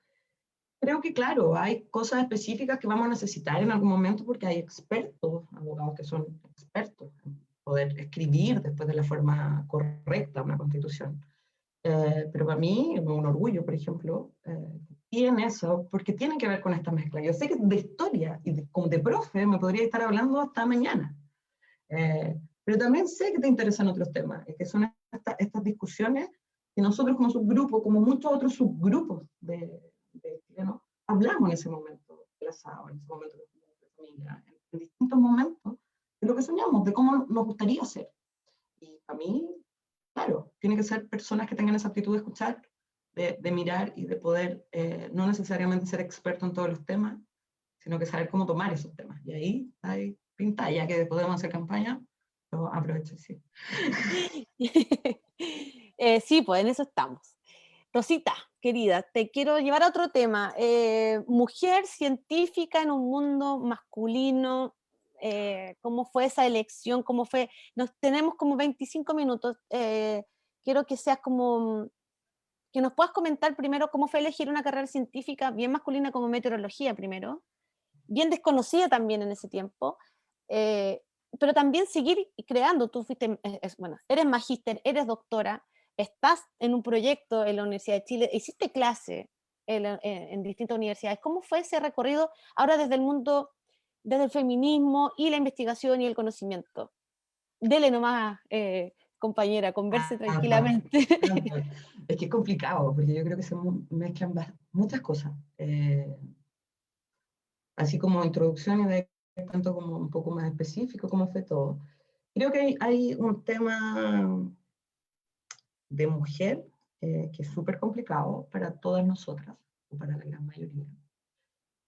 Speaker 3: creo que claro, hay cosas específicas que vamos a necesitar en algún momento porque hay expertos, abogados que son expertos en poder escribir después de la forma correcta una constitución. Pero para mí es un orgullo, por ejemplo, tiene eso, porque tiene que ver con esta mezcla. Yo sé que de historia y como de profe me podría estar hablando hasta mañana, pero también sé que te interesan otros temas, que son estas discusiones que nosotros como subgrupo, como muchos otros subgrupos de chilenos, hablamos en ese momento del asado, en ese momento de la familia, en distintos momentos de lo que soñamos, de cómo nos gustaría ser. Y para mí, claro, tiene que ser personas que tengan esa actitud de escuchar, de mirar y de poder no necesariamente ser experto en todos los temas, sino que saber cómo tomar esos temas. Y ahí hay pinta, ya que podemos hacer campaña, lo aprovecho, sí.
Speaker 2: Sí, pues en eso estamos. Rosita, querida, te quiero llevar a otro tema. Mujer científica en un mundo masculino, ¿cómo fue esa elección? ¿Cómo fue? Tenemos como 25 minutos. Quiero que seas como, que nos puedas comentar primero cómo fue elegir una carrera científica bien masculina como meteorología primero, bien desconocida también en ese tiempo, pero también seguir creando. Tú fuiste, bueno, eres magíster, eres doctora, estás en un proyecto en la Universidad de Chile, hiciste clase en distintas universidades. ¿Cómo fue ese recorrido ahora desde el mundo, desde el feminismo y la investigación y el conocimiento? Dele nomás, compañera, converse tranquilamente.
Speaker 3: Es que es complicado, porque yo creo que se mezclan muchas cosas. Así como introducción y de tanto como un poco más específico, cómo fue todo. Creo que hay un tema de mujer que es súper complicado para todas nosotras, o para la gran mayoría,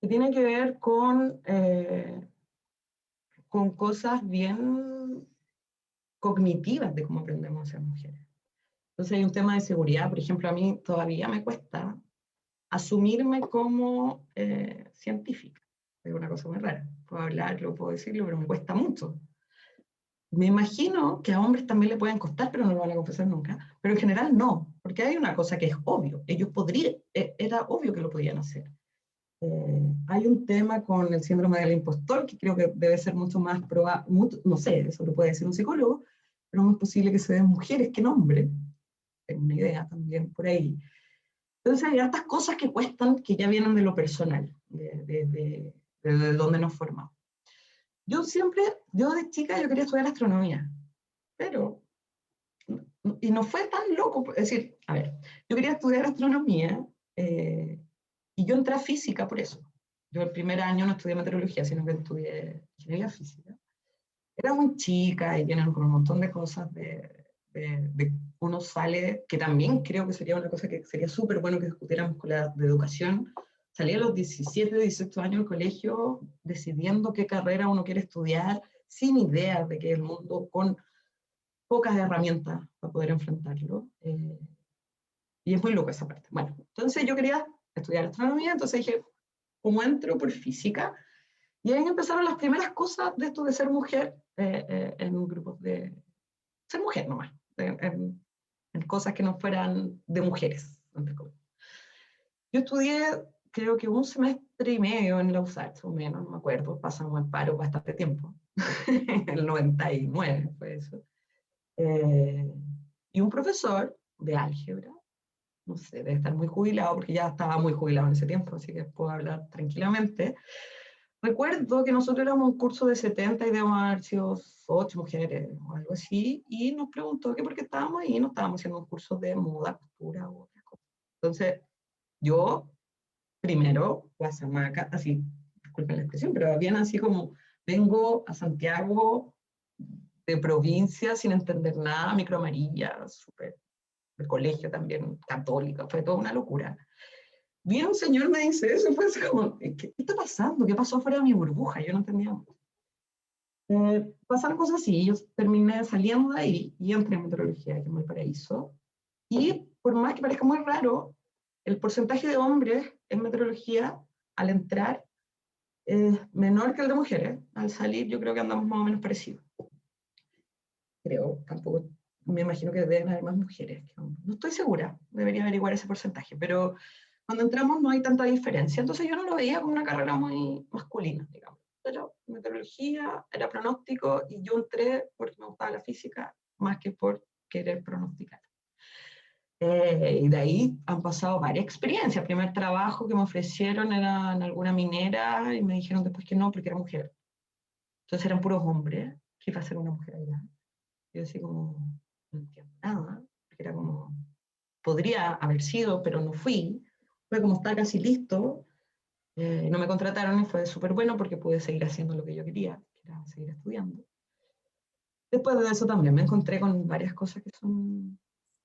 Speaker 3: que tiene que ver con cosas bien cognitivas de cómo aprendemos a ser mujeres. Entonces hay un tema de seguridad, por ejemplo, a mí todavía me cuesta asumirme como científica. Es una cosa muy rara. Puedo hablarlo, puedo decirlo, pero me cuesta mucho. Me imagino que a hombres también le pueden costar, pero no lo van a confesar nunca. Pero en general no, porque hay una cosa que es obvio. Ellos podrían, era obvio que lo podían hacer. Hay un tema con el síndrome del impostor que creo que debe ser mucho más probable, no sé, eso lo puede decir un psicólogo, pero no es posible que se den mujeres que hombres. Tengo una idea también por ahí. Entonces hay estas cosas que cuestan, que ya vienen de lo personal, de dónde nos formamos. Yo de chica yo quería estudiar astronomía, pero, y no fue tan loco, es decir, a ver, yo quería estudiar astronomía, y yo entré a física por eso. Yo el primer año no estudié meteorología, sino que estudié ingeniería física. Era muy chica y vienen con un montón de cosas de uno sale, que también creo que sería una cosa que sería súper bueno que discutiéramos con la de educación. Salí a los 17, 18 años del colegio decidiendo qué carrera uno quiere estudiar, sin idea de qué es el mundo, con pocas herramientas para poder enfrentarlo. Y es muy loca esa parte. Bueno, entonces yo quería estudiar astronomía, entonces dije, ¿cómo entro por física? Y ahí empezaron las primeras cosas de esto de ser mujer en grupos de... Ser mujer nomás, en cosas que no fueran de mujeres, entre comillas. Yo estudié, creo que un semestre y medio en la USACH, o menos, no me acuerdo, pasamos en paro bastante tiempo. El 99 fue eso. Y un profesor de álgebra, no sé, debe estar muy jubilado, porque ya estaba muy jubilado en ese tiempo, así que puedo hablar tranquilamente. Recuerdo que nosotros éramos un curso de 70 y debíamos haber sido 8 mujeres o algo así, y nos preguntó que por qué estábamos ahí, no estábamos haciendo un curso de moda, costura o otras cosas. Entonces, yo, primero, guasamaca, así, disculpen la expresión, pero bien así como, vengo a Santiago de provincia sin entender nada, micro amarilla, súper, de colegio también, católica, fue toda una locura. Viene un señor, me dice eso, fue así como, ¿qué está pasando? ¿Qué pasó fuera de mi burbuja? Yo no entendía. Pasaron cosas así, yo terminé saliendo de ahí y entré en meteorología, que es muy paraíso. Y por más que parezca muy raro, el porcentaje de hombres en meteorología al entrar es menor que el de mujeres. Al salir yo creo que andamos más o menos parecidos. Creo, tampoco, me imagino que deben haber más mujeres que hombres. No estoy segura, debería averiguar ese porcentaje, pero cuando entramos no hay tanta diferencia. Entonces yo no lo veía como una carrera muy masculina, digamos. Pero meteorología, era pronóstico, y yo entré porque me gustaba la física, más que por querer pronosticar. Y de ahí han pasado varias experiencias. El primer trabajo que me ofrecieron era en alguna minera y me dijeron después que no, porque era mujer. Entonces eran puros hombres. ¿Qué iba a ser una mujer allá? Yo así como, no entiendo nada, porque era como, podría haber sido, pero no fui. Fue como estar casi listo. No me contrataron y fue súper bueno porque pude seguir haciendo lo que yo quería, que era seguir estudiando. Después de eso también me encontré con varias cosas que son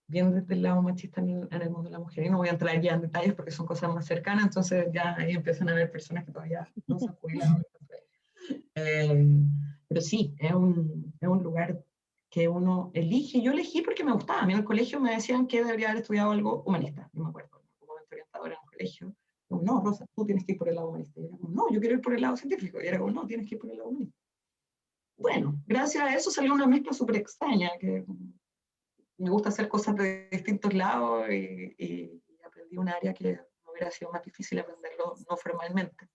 Speaker 3: bien desde el lado machista en el mundo de la mujer. Y no voy a entrar ya en detalles porque son cosas más cercanas, entonces ya ahí empiezan a haber personas que todavía no se han jubilado. Pero sí, es un lugar que uno elige. Yo elegí porque me gustaba. A mí en el colegio me decían que debería haber estudiado algo humanista. No me acuerdo, como orientadora en el colegio. Como, no, Rosa, tú tienes que ir por el lado humanista. Y era como, no, yo quiero ir por el lado científico. Y era como, no, tienes que ir por el lado humanista. Bueno, gracias a eso salió una mezcla súper extraña, que me gusta hacer cosas de distintos lados y aprendí un área que me hubiera sido más difícil aprenderlo no formalmente.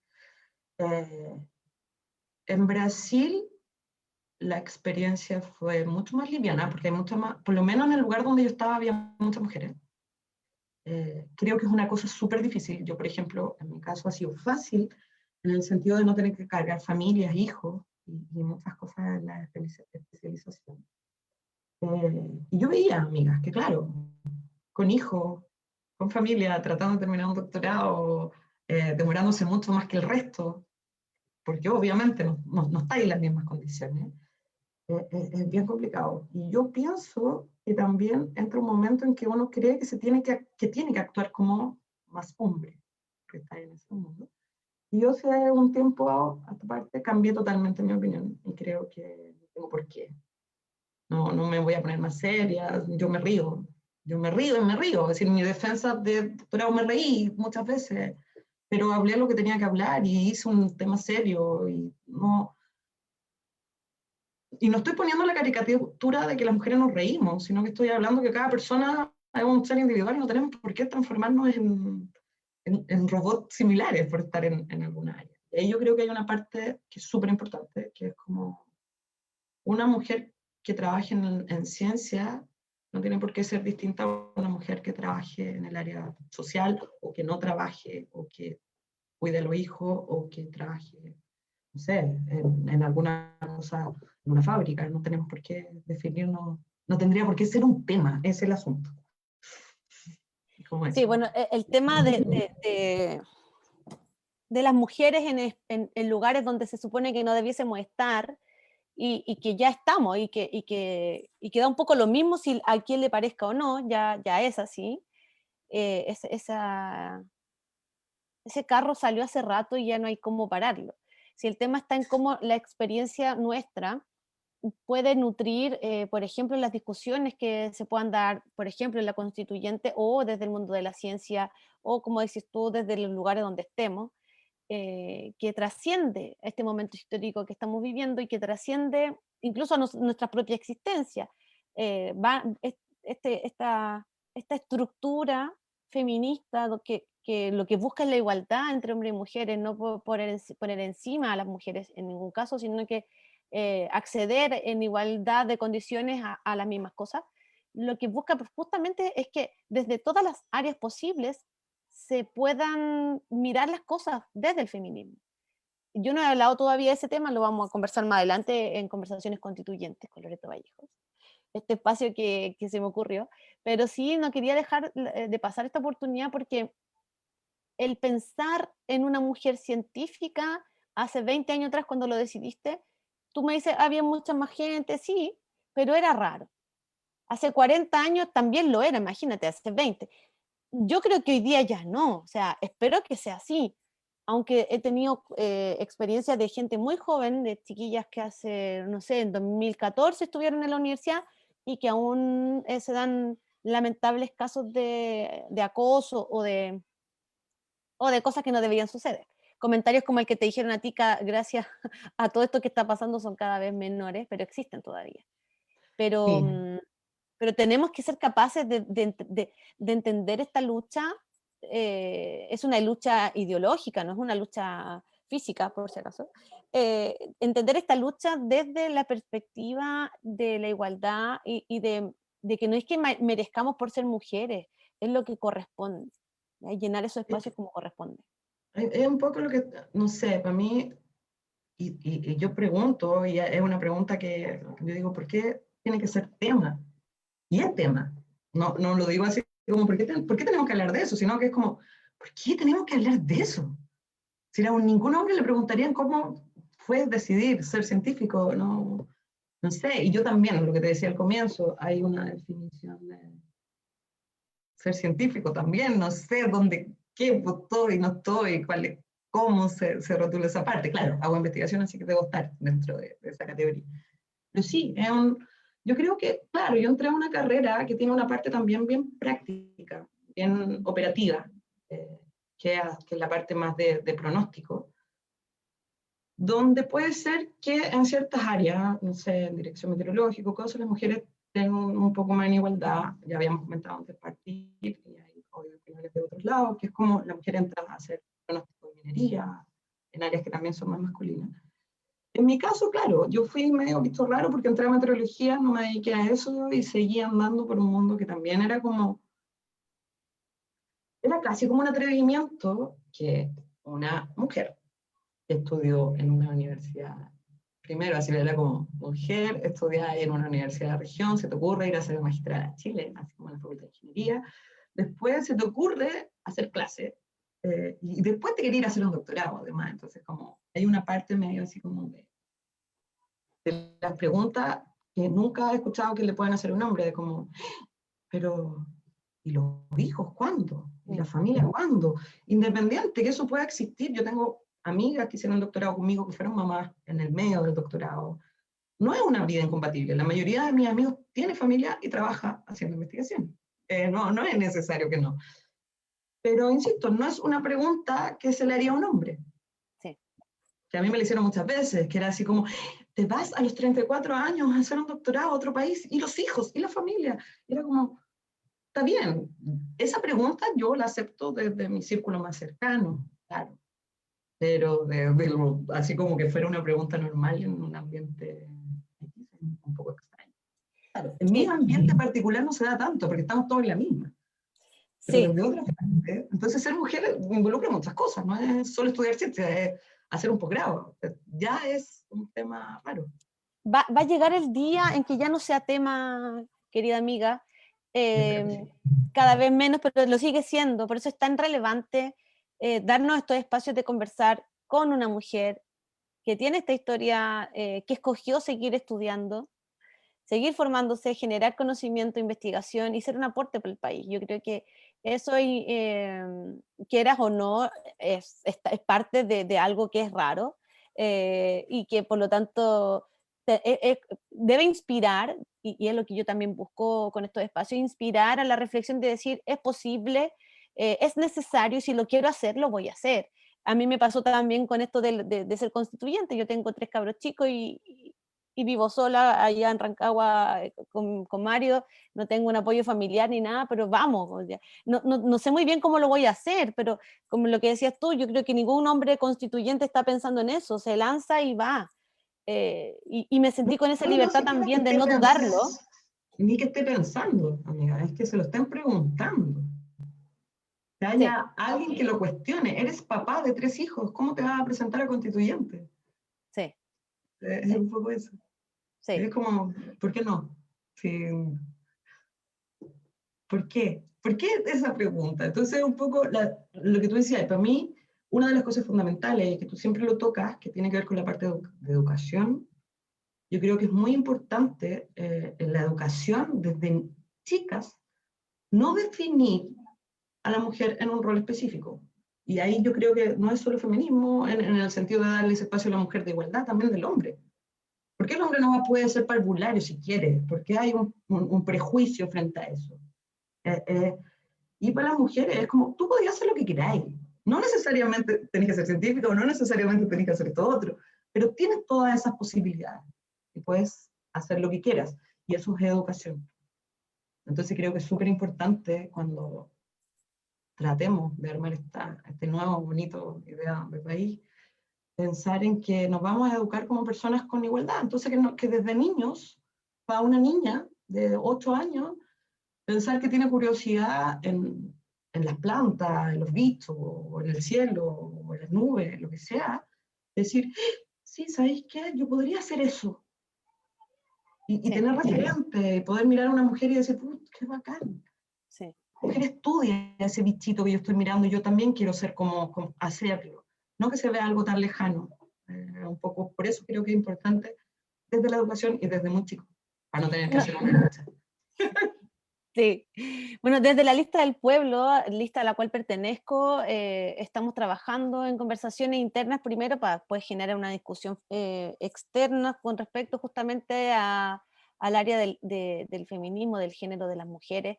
Speaker 3: En Brasil la experiencia fue mucho más liviana, porque hay muchas más, por lo menos en el lugar donde yo estaba había muchas mujeres. Creo que es una cosa súper difícil. Yo, por ejemplo, en mi caso ha sido fácil en el sentido de no tener que cargar familias, hijos y muchas cosas en la especialización. Y yo veía amigas que, claro, con hijos, con familia, tratando de terminar un doctorado, demorándose mucho más que el resto, porque obviamente no está en las mismas condiciones. Es bien complicado. Y yo pienso que también entra un momento en que uno cree que, tiene que actuar como más hombre, que está en ese mundo. Y yo hace un tiempo a esta parte cambié totalmente mi opinión y creo que no tengo por qué. No me voy a poner más seria, yo me río. Yo me río y me río. Es decir, en mi defensa de doctorado me reí muchas veces, pero hablé lo que tenía que hablar y hice un tema serio y no estoy poniendo la caricatura de que las mujeres nos reímos, sino que estoy hablando que cada persona es un ser individual y no tenemos por qué transformarnos en robots similares por estar en alguna área. Y ahí yo creo que hay una parte que es súper importante, que es como una mujer que trabaje en ciencia no tiene por qué ser distinta a una mujer que trabaje en el área social o que no trabaje o que cuide a los hijos o que trabaje, no sé, en alguna cosa, en una fábrica. No tenemos por qué definirnos, no tendría por qué ser un tema, es el asunto.
Speaker 2: Sí, bueno, el tema de las mujeres en lugares donde se supone que no debiésemos estar y que ya estamos y que da un poco lo mismo si a quien le parezca o no, ya es así. Ese carro salió hace rato y ya no hay cómo pararlo. Si el tema está en cómo la experiencia nuestra puede nutrir, por ejemplo, las discusiones que se puedan dar, por ejemplo, en la constituyente o desde el mundo de la ciencia o, como decís tú, desde los lugares donde estemos, que trasciende este momento histórico que estamos viviendo y que trasciende incluso a nuestra propia existencia. Esta estructura feminista que lo que busca es la igualdad entre hombres y mujeres, no poner encima a las mujeres en ningún caso, sino que acceder en igualdad de condiciones a las mismas cosas. Lo que busca justamente es que desde todas las áreas posibles se puedan mirar las cosas desde el feminismo. Yo no he hablado todavía de ese tema, lo vamos a conversar más adelante en conversaciones constituyentes con Loreto Vallejos, este espacio que se me ocurrió, pero sí no quería dejar de pasar esta oportunidad porque el pensar en una mujer científica hace 20 años atrás cuando lo decidiste, tú me dices, había mucha más gente, sí, pero era raro. Hace 40 años también lo era, imagínate, hace 20. Yo creo que hoy día ya no, o sea, espero que sea así, aunque he tenido experiencias de gente muy joven, de chiquillas que hace, no sé, en 2014 estuvieron en la universidad y que aún se dan lamentables casos de acoso o de cosas que no deberían suceder. Comentarios como el que te dijeron a ti, gracias a todo esto que está pasando, son cada vez menores, pero existen todavía. Pero,
Speaker 3: Sí,
Speaker 2: pero tenemos que ser capaces de entender esta lucha. Es una lucha ideológica, no es una lucha física, por si acaso. Entender esta lucha desde la perspectiva de la igualdad y de que no es que merezcamos por ser mujeres, es lo que corresponde, ¿ya? Llenar esos espacios como corresponde.
Speaker 3: es un poco lo que, no sé, para mí, y yo pregunto, y es una pregunta que yo digo, ¿por qué tiene que ser tema? Y es tema. No, no lo digo así como, ¿por qué tenemos que hablar de eso? Sino que es como, ¿por qué tenemos que hablar de eso? Si a ningún hombre le preguntarían cómo fue decidir ser científico, no, no sé. Y yo también, lo que te decía al comienzo, hay una definición de ser científico también, no sé dónde, qué estoy, no estoy, cómo se rotula esa parte. Claro, hago investigación, así que debo estar dentro de esa categoría. Pero sí, yo creo que, claro, yo entré a una carrera que tiene una parte también bien práctica, bien operativa, eh, que es la parte más de pronóstico, donde puede ser que en ciertas áreas, no sé, en dirección meteorológica, cosas, las mujeres tengan un poco más en igualdad, ya habíamos comentado antes partir, y hay obvio opiniones de otros lados, que es como la mujer entra a hacer pronóstico de minería, en áreas que también son más masculinas. En mi caso, claro, yo fui medio visto raro porque entré a meteorología, no me dediqué a eso y seguí andando por un mundo que también era como, era casi como un atrevimiento que una mujer que estudió en una universidad, primero así era como mujer, estudiar en una universidad de la región, se te ocurre ir a hacer magistrada a Chile, así como en la Facultad de Ingeniería, después se te ocurre hacer clase, y después te quería ir a hacer un doctorado además, entonces como hay una parte medio así como de las preguntas que nunca he escuchado que le puedan hacer a un hombre, de como, pero, ¿y los hijos cuándo? ¿Y la familia cuándo? Independiente que eso pueda existir, yo tengo amigas que hicieron doctorado conmigo, que fueron mamás en el medio del doctorado. No es una vida incompatible. La mayoría de mis amigos tiene familia y trabaja haciendo investigación. No, no es necesario que no. Pero, insisto, no es una pregunta que se le haría a un hombre.
Speaker 2: Sí.
Speaker 3: Que a mí me lo hicieron muchas veces, que era así como, te vas a los 34 años a hacer un doctorado a otro país, y los hijos, y la familia. Y era como, está bien, esa pregunta yo la acepto desde mi círculo más cercano, claro, pero así como que fuera una pregunta normal en un ambiente un poco extraño. Claro, en mi
Speaker 2: Sí,
Speaker 3: ambiente particular no se da tanto, porque estamos todos en la misma, pero
Speaker 2: sí.
Speaker 3: desde otra parte, entonces ser mujer involucra muchas cosas, no es solo estudiar ciencia, es hacer un posgrado, ya es un tema raro.
Speaker 2: Va a llegar el día en que ya no sea tema, querida amiga,
Speaker 3: Sí.
Speaker 2: cada vez menos, pero lo sigue siendo. Por eso es tan relevante darnos estos espacios de conversar con una mujer que tiene esta historia, que escogió seguir estudiando, seguir formándose, generar conocimiento, investigación y ser un aporte para el país. Yo creo que eso, quieras o no, es parte de algo que es raro, y que por lo tanto debe inspirar, y es lo que yo también busco con estos espacios, inspirar a la reflexión de decir, es posible, es necesario, y si lo quiero hacer, lo voy a hacer. A mí me pasó también con esto de ser constituyente. Yo tengo 3 cabros chicos y vivo sola allá en Rancagua con Mario, no tengo un apoyo familiar ni nada, pero vamos, o sea, no sé muy bien cómo lo voy a hacer, pero como lo que decías tú, yo creo que ningún hombre constituyente está pensando en eso, se lanza y va. Y me sentí con esa
Speaker 3: No, no
Speaker 2: libertad
Speaker 3: siquiera que
Speaker 2: también de
Speaker 3: esté
Speaker 2: no dudarlo.
Speaker 3: ni que esté pensando, amiga, es que se lo estén preguntando. Que
Speaker 2: Sí,
Speaker 3: haya alguien que lo cuestione. Eres papá de 3 hijos, ¿cómo te vas a presentar a constituyente?
Speaker 2: sí,
Speaker 3: Es
Speaker 2: sí,
Speaker 3: un poco eso.
Speaker 2: sí,
Speaker 3: Es como, ¿por qué no? Sí, ¿por qué? ¿Por qué esa pregunta? Entonces, un poco lo que tú decías, para mí, una de las cosas fundamentales, que tú siempre lo tocas, que tiene que ver con la parte de educación, yo creo que es muy importante en la educación, desde chicas, no definir a la mujer en un rol específico. Y ahí yo creo que no es solo feminismo en el sentido de darle ese espacio a la mujer de igualdad, también del hombre. ¿Por qué el hombre no puede ser parvulario si quiere? ¿Por qué hay un prejuicio frente a eso? Eh, eh, y para las mujeres es como, tú podías hacer lo que queráis. No necesariamente tenés que ser científico, no necesariamente tenés que hacer todo otro, pero tienes todas esas posibilidades y puedes hacer lo que quieras. Y eso es educación. Entonces creo que es súper importante cuando tratemos de armar este nuevo, bonito idea de país, pensar en que nos vamos a educar como personas con igualdad. Entonces que desde niños, para una niña de 8 años, pensar que tiene curiosidad en las plantas, en los bichos, o en el cielo, o en las nubes, lo que sea, decir, sí, ¿sabéis qué? Yo podría hacer eso. Y
Speaker 2: sí,
Speaker 3: tener referente, poder mirar a una mujer y decir, qué bacán.
Speaker 2: sí.
Speaker 3: La mujer estudia ese bichito que yo estoy mirando y yo también quiero ser como hacerlo. No que se vea algo tan lejano. Un poco, por eso creo que es importante desde la educación y desde muy chico, para no tener que
Speaker 2: No,
Speaker 3: hacer una lucha.
Speaker 2: sí. Bueno, desde la lista del pueblo, lista a la cual pertenezco, estamos trabajando en conversaciones internas primero para pues, generar una discusión externa con respecto justamente al área del feminismo, del género de las mujeres,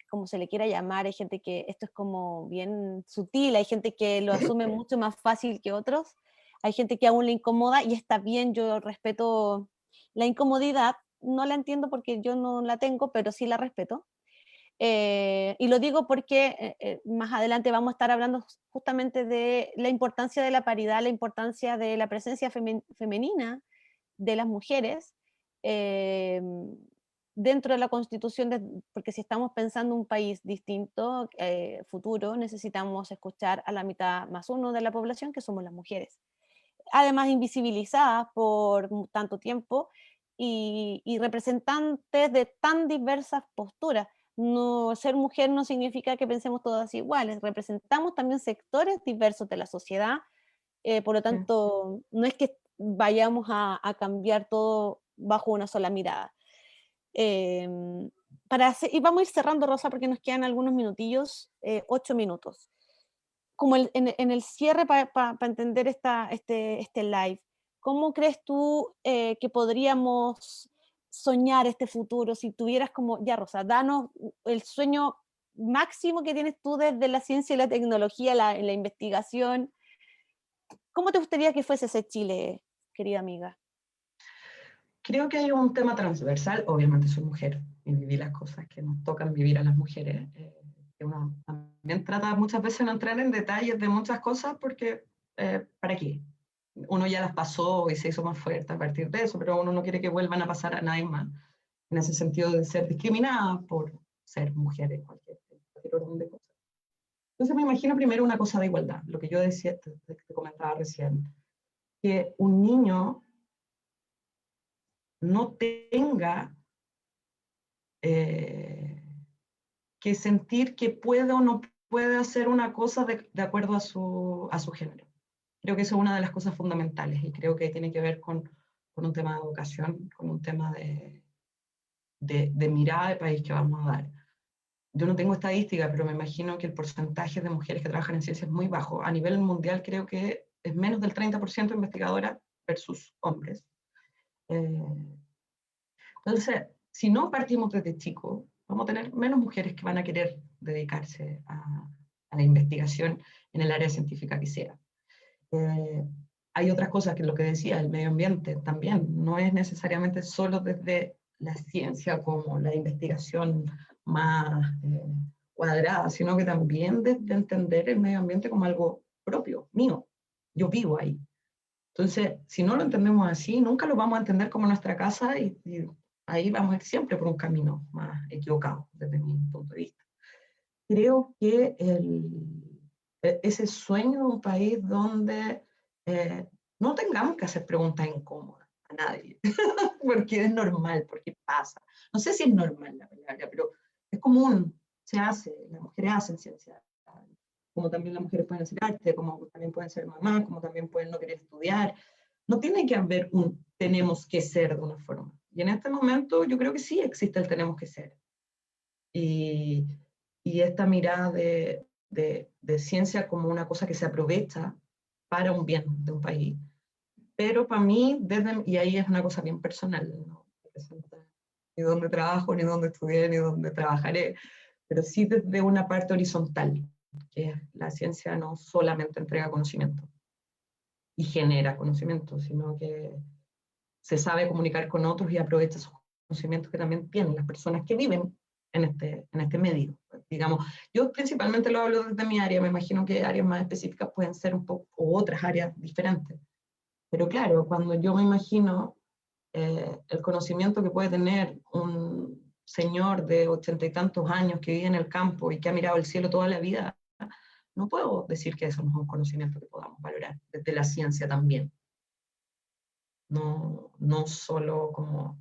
Speaker 2: como se le quiera llamar. Hay gente que esto es como bien sutil, hay gente que lo asume mucho más fácil que otros, hay gente que aún le incomoda y está bien, yo respeto la incomodidad, no la entiendo porque yo no la tengo, pero sí la respeto. Y lo digo porque más adelante vamos a estar hablando justamente de la importancia de la paridad, la importancia de la presencia femenina de las mujeres eh, dentro de la Constitución, porque si estamos pensando un país distinto, futuro, necesitamos escuchar a la mitad más uno de la población, que somos las mujeres. Además, invisibilizadas por tanto tiempo y representantes de tan diversas posturas. No, ser mujer no significa que pensemos todas iguales, representamos también sectores diversos de la sociedad, por lo tanto, no es que vayamos a cambiar todo bajo una sola mirada. Em, y vamos a ir cerrando, Rosa, porque nos quedan algunos minutillos, 8 minutos. Como en el cierre, para entender este live, ¿cómo crees tú que podríamos soñar este futuro si tuvieras como, ya Rosa, danos el sueño máximo que tienes tú desde la ciencia y la tecnología, en la investigación? ¿Cómo te gustaría que fuese ese Chile, querida amiga?
Speaker 3: Creo que hay un tema transversal, obviamente soy mujer y viví las cosas que nos tocan vivir a las mujeres. Que uno también trata muchas veces de no entrar en detalles de muchas cosas porque, ¿para qué? Uno ya las pasó y se hizo más fuerte a partir de eso, pero uno no quiere que vuelvan a pasar a nadie más, en ese sentido de ser discriminadas por ser mujeres, cualquier orden de cosas. Entonces me imagino primero una cosa de igualdad, lo que yo decía, te comentaba recién, que un niño no tenga que sentir que puede o no puede hacer una cosa de acuerdo a su género. Creo que eso es una de las cosas fundamentales y creo que tiene que ver con un tema de educación, con un tema de mirada de país que vamos a dar. Yo no tengo estadística, pero me imagino que el porcentaje de mujeres que trabajan en ciencia es muy bajo. A nivel mundial creo que es menos del 30% investigadoras versus hombres. Entonces, si no partimos desde chicos, vamos a tener menos mujeres que van a querer dedicarse a la investigación en el área científica que sea. Hay otras cosas que lo que decía, el medio ambiente también, no es necesariamente solo desde la ciencia como la investigación más cuadrada, sino que también desde entender el medio ambiente como algo propio, mío. Yo vivo ahí. Entonces, si no lo entendemos así, nunca lo vamos a entender como nuestra casa y ahí vamos a ir siempre por un camino más equivocado, desde mi punto de vista. Creo que ese sueño de un país donde no tengamos que hacer preguntas incómodas a nadie, porque es normal, porque pasa. No sé si es normal la palabra, pero es común, se hace, las mujeres hacen ciencia, como también las mujeres pueden hacer arte, como también pueden ser mamás, como también pueden no querer estudiar. No tiene que haber un tenemos que ser de una forma. Y en este momento yo creo que sí existe el tenemos que ser. Y esta mirada de ciencia como una cosa que se aprovecha para un bien de un país. Pero para mí, y ahí es una cosa bien personal, no representa ni dónde trabajo, ni dónde estudié, ni dónde trabajaré, pero sí desde una parte horizontal, que la ciencia no solamente entrega conocimiento y genera conocimiento, sino que se sabe comunicar con otros y aprovecha esos conocimientos que también tienen las personas que viven en este medio. Digamos, yo principalmente lo hablo desde mi área, me imagino que áreas más específicas pueden ser un poco, o otras áreas diferentes. Pero claro, cuando yo me imagino el conocimiento que puede tener un señor de 80 y tantos años que vive en el campo y que ha mirado el cielo toda la vida, no puedo decir que eso no es un conocimiento que podamos valorar desde la ciencia también. No, no solo como,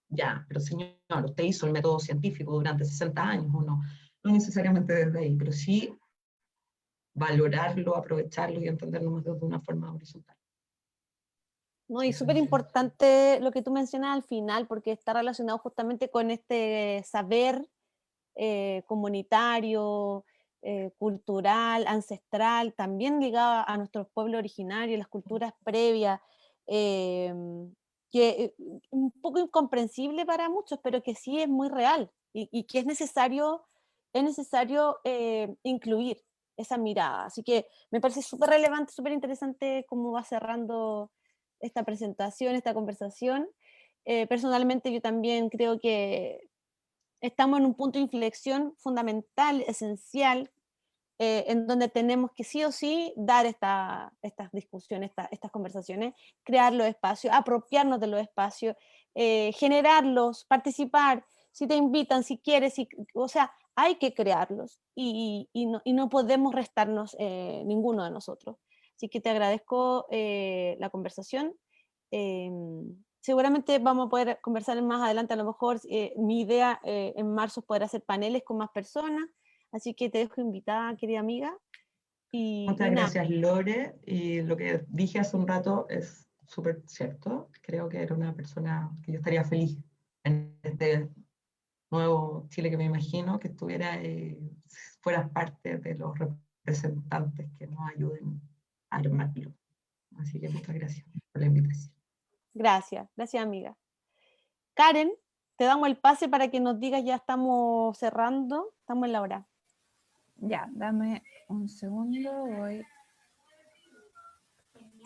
Speaker 3: ya, pero señor, usted hizo el método científico durante 60 años, o no, no necesariamente desde ahí, pero sí valorarlo, aprovecharlo y entenderlo más de una forma horizontal.
Speaker 2: No, y súper importante lo que tú mencionas al final, porque está relacionado justamente con este saber comunitario, cultural, ancestral, también ligado a nuestros pueblos originarios, las culturas previas, eh, que un poco incomprensible para muchos, pero que sí es muy real y que es necesario incluir esa mirada. Así que me parece súper relevante, súper interesante cómo va cerrando esta presentación, esta conversación. Personalmente yo también creo que estamos en un punto de inflexión fundamental, esencial, en donde tenemos que sí o sí dar estas discusiones, estas conversaciones, crear los espacios, apropiarnos de los espacios, generarlos, participar, si te invitan, si quieres, o sea, hay que crearlos y no podemos restarnos ninguno de nosotros. Así que te agradezco la conversación. Seguramente vamos a poder conversar más adelante, a lo mejor mi idea en marzo es poder hacer paneles con más personas, así que te dejo invitada, querida amiga.
Speaker 3: Muchas gracias, Lore, y lo que dije hace un rato es súper cierto. Creo que era una persona que yo estaría feliz en este nuevo Chile que me imagino, que estuviera fueras parte de los representantes que nos ayuden a armarlo. Así que muchas gracias por la invitación.
Speaker 2: Gracias, gracias amiga. Karen, te damos el pase para que nos digas, ya estamos cerrando, estamos en la hora.
Speaker 1: Ya, dame un segundo, voy.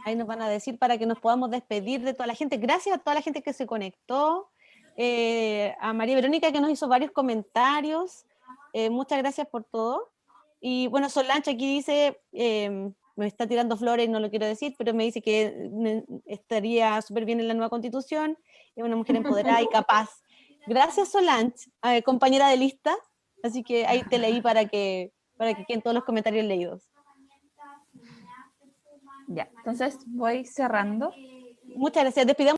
Speaker 2: Ahí nos van a decir para que nos podamos despedir de toda la gente. Gracias a toda la gente que se conectó, a María Verónica que nos hizo varios comentarios, muchas gracias por todo. Y bueno, Solange aquí dice, me está tirando flores, no lo quiero decir, pero me dice que estaría súper bien en la nueva constitución, es una mujer empoderada y capaz. Gracias Solange, compañera de lista, así que ahí te leí para que queden todos los comentarios leídos.
Speaker 1: Ya, entonces voy cerrando.
Speaker 2: Muchas gracias, despidamos.